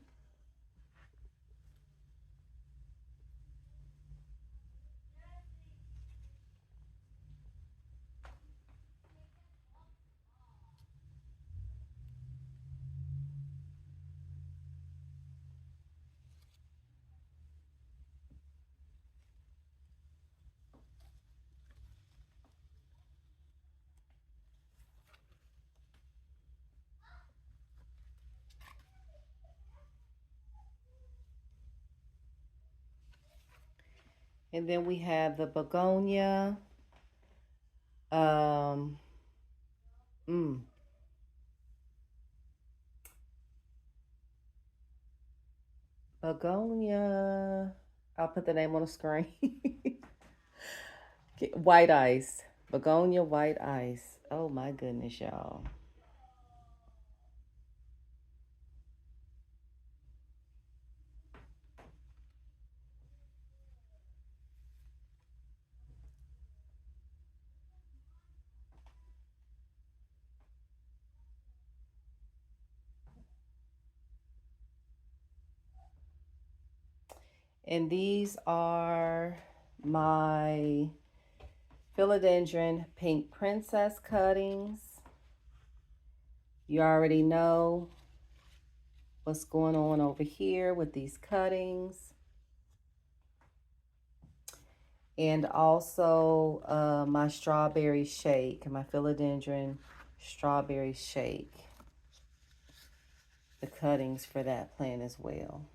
And then we have the Begonia. Um, mm, Begonia. I'll put the name on the screen. White ice. Begonia white ice. Oh my goodness, y'all. And these are my philodendron pink princess cuttings. You already know what's going on over here with these cuttings. And also my strawberry shake, my philodendron strawberry shake. The cuttings for that plant as well.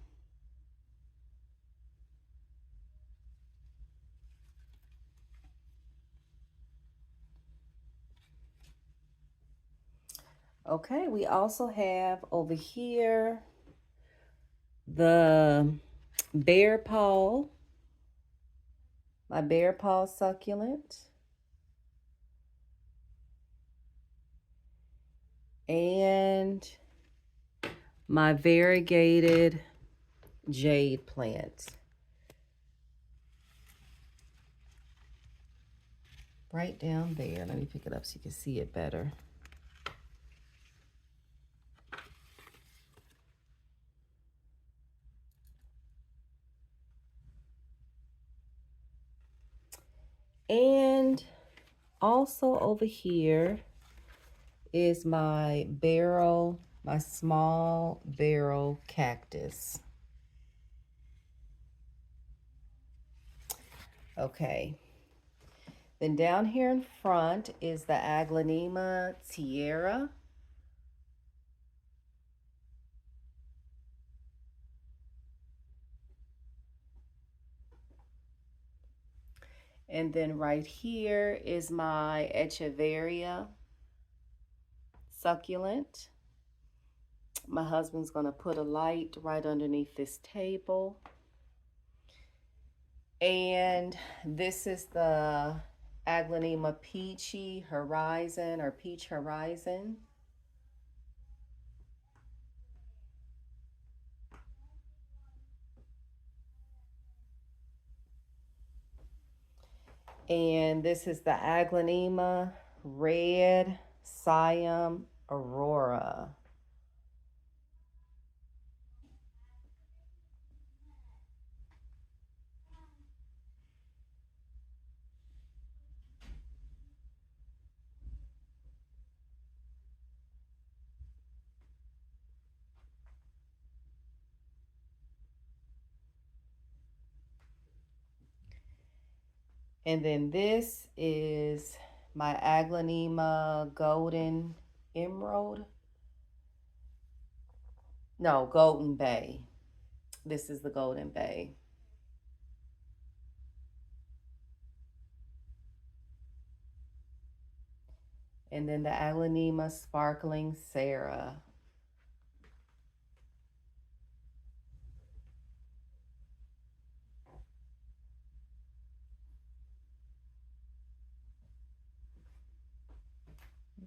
Okay, we also have over here the bear paw, my bear paw succulent. And my variegated jade plant. Right down there. Let me pick it up so you can see it better. And also over here is my barrel, my small barrel cactus. Okay. Then down here in front is the Aglaonema tiara. And then right here is my Echeveria succulent. My husband's going to put a light right underneath this table. And this is the Aglaonema Peachy Horizon or Peach Horizon. And this is the Aglaonema Red Siam Aurora. And then this is my Aglaonema Golden Emerald. No, Golden Bay. This is the Golden Bay. And then the Aglaonema Sparkling Sarah.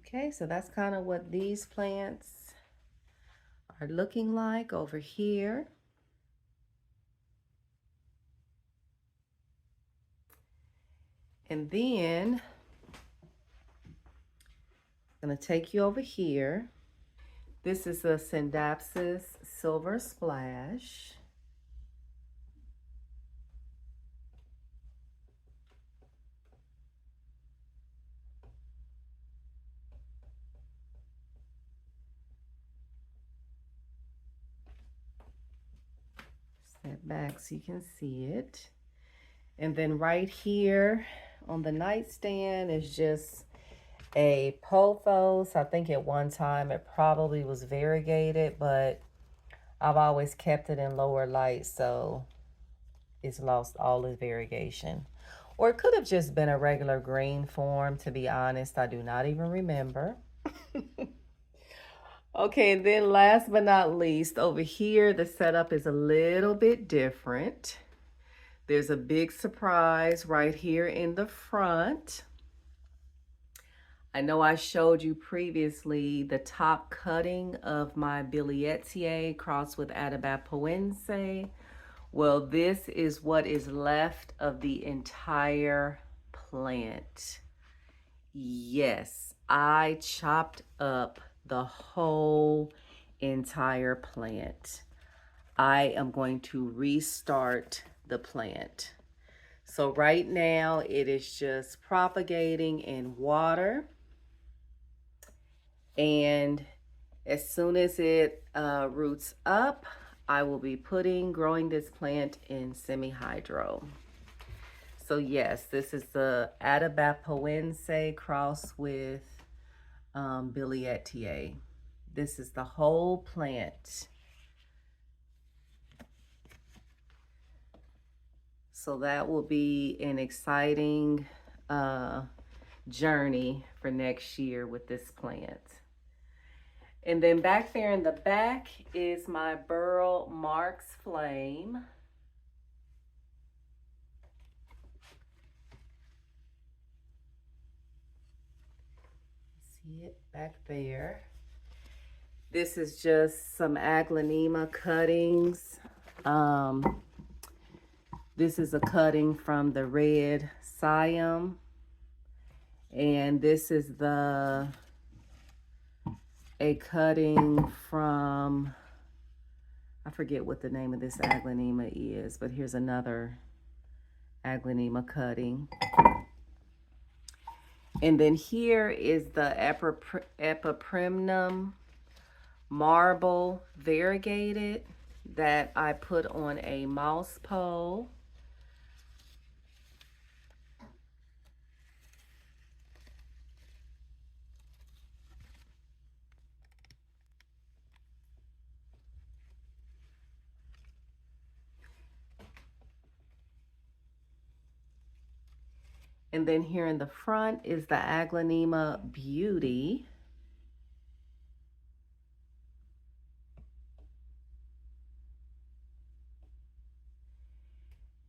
Okay, so that's kind of what these plants are looking like over here. And then I'm going to take you over here. This is a Scindapsus Silver Splash. Step back so you can see it. And then right here on the nightstand is just a pothos. I think at one time it probably was variegated, but I've always kept it in lower light, so it's lost all its variegation. Or it could have just been a regular green form, to be honest. I do not even remember. Okay, and then last but not least, over here, the setup is a little bit different. There's a big surprise right here in the front. I know I showed you previously the top cutting of my Bilietier crossed with Atabapoense. Well, this is what is left of the entire plant. Yes, I chopped up the whole entire plant. I am going to restart the plant. So right now it is just propagating in water. And as soon as it roots up, I will be growing this plant in semi-hydro. So yes, this is the Atabapoense cross with Bilietier. This is the whole plant. So that will be an exciting journey for next year with this plant. And then back there in the back is my Burl Marks Flame. See it back there. This is just some Aglaonema cuttings. This is a cutting from the red Siam. And this is a cutting from, I forget what the name of this Aglaonema is, but here's another Aglaonema cutting. And then here is the Epiprimnum marble variegated that I put on a moss pole. And then here in the front is the Aglaonema Beauty.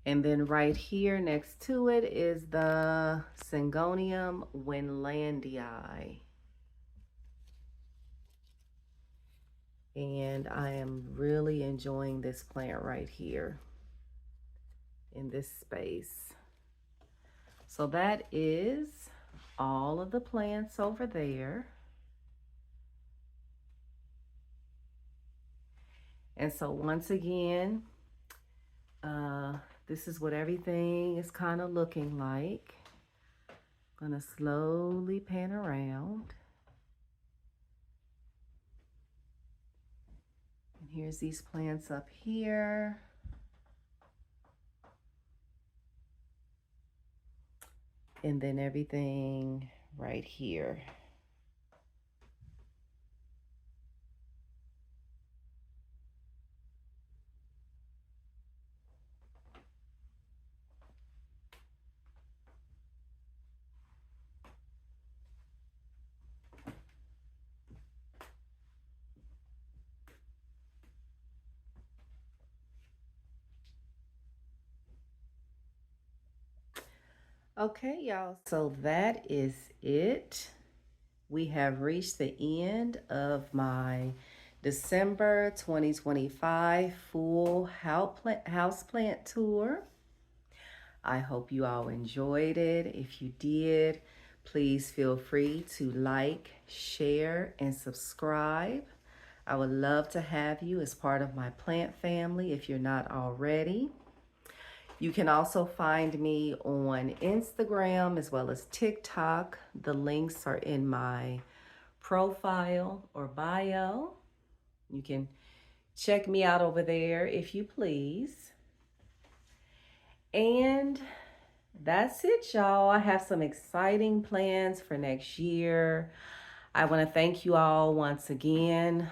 And then right here next to it is the Syngonium Winlandii. And I am really enjoying this plant right here in this space. So that is all of the plants over there. And so once again, this is what everything is kind of looking like. I'm gonna slowly pan around. And here's these plants up here. And then everything right here. Okay, y'all, so that is it. We have reached the end of my December 2025 full houseplant tour. I hope you all enjoyed it. If you did, please feel free to like, share, and subscribe. I would love to have you as part of my plant family if you're not already. You can also find me on Instagram as well as TikTok. The links are in my profile or bio. You can check me out over there if you please. And that's it, y'all. I have some exciting plans for next year. I want to thank you all once again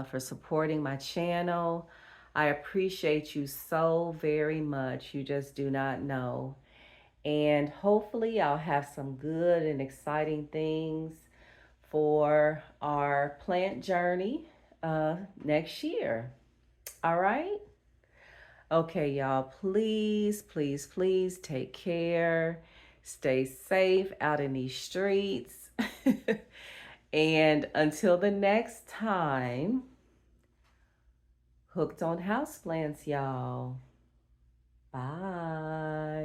for supporting my channel. I appreciate you so very much. You just do not know. And hopefully I'll have some good and exciting things for our plant journey next year. All right? Okay, y'all, please, please, please take care. Stay safe out in these streets. And until the next time, hooked on houseplants, y'all. Bye.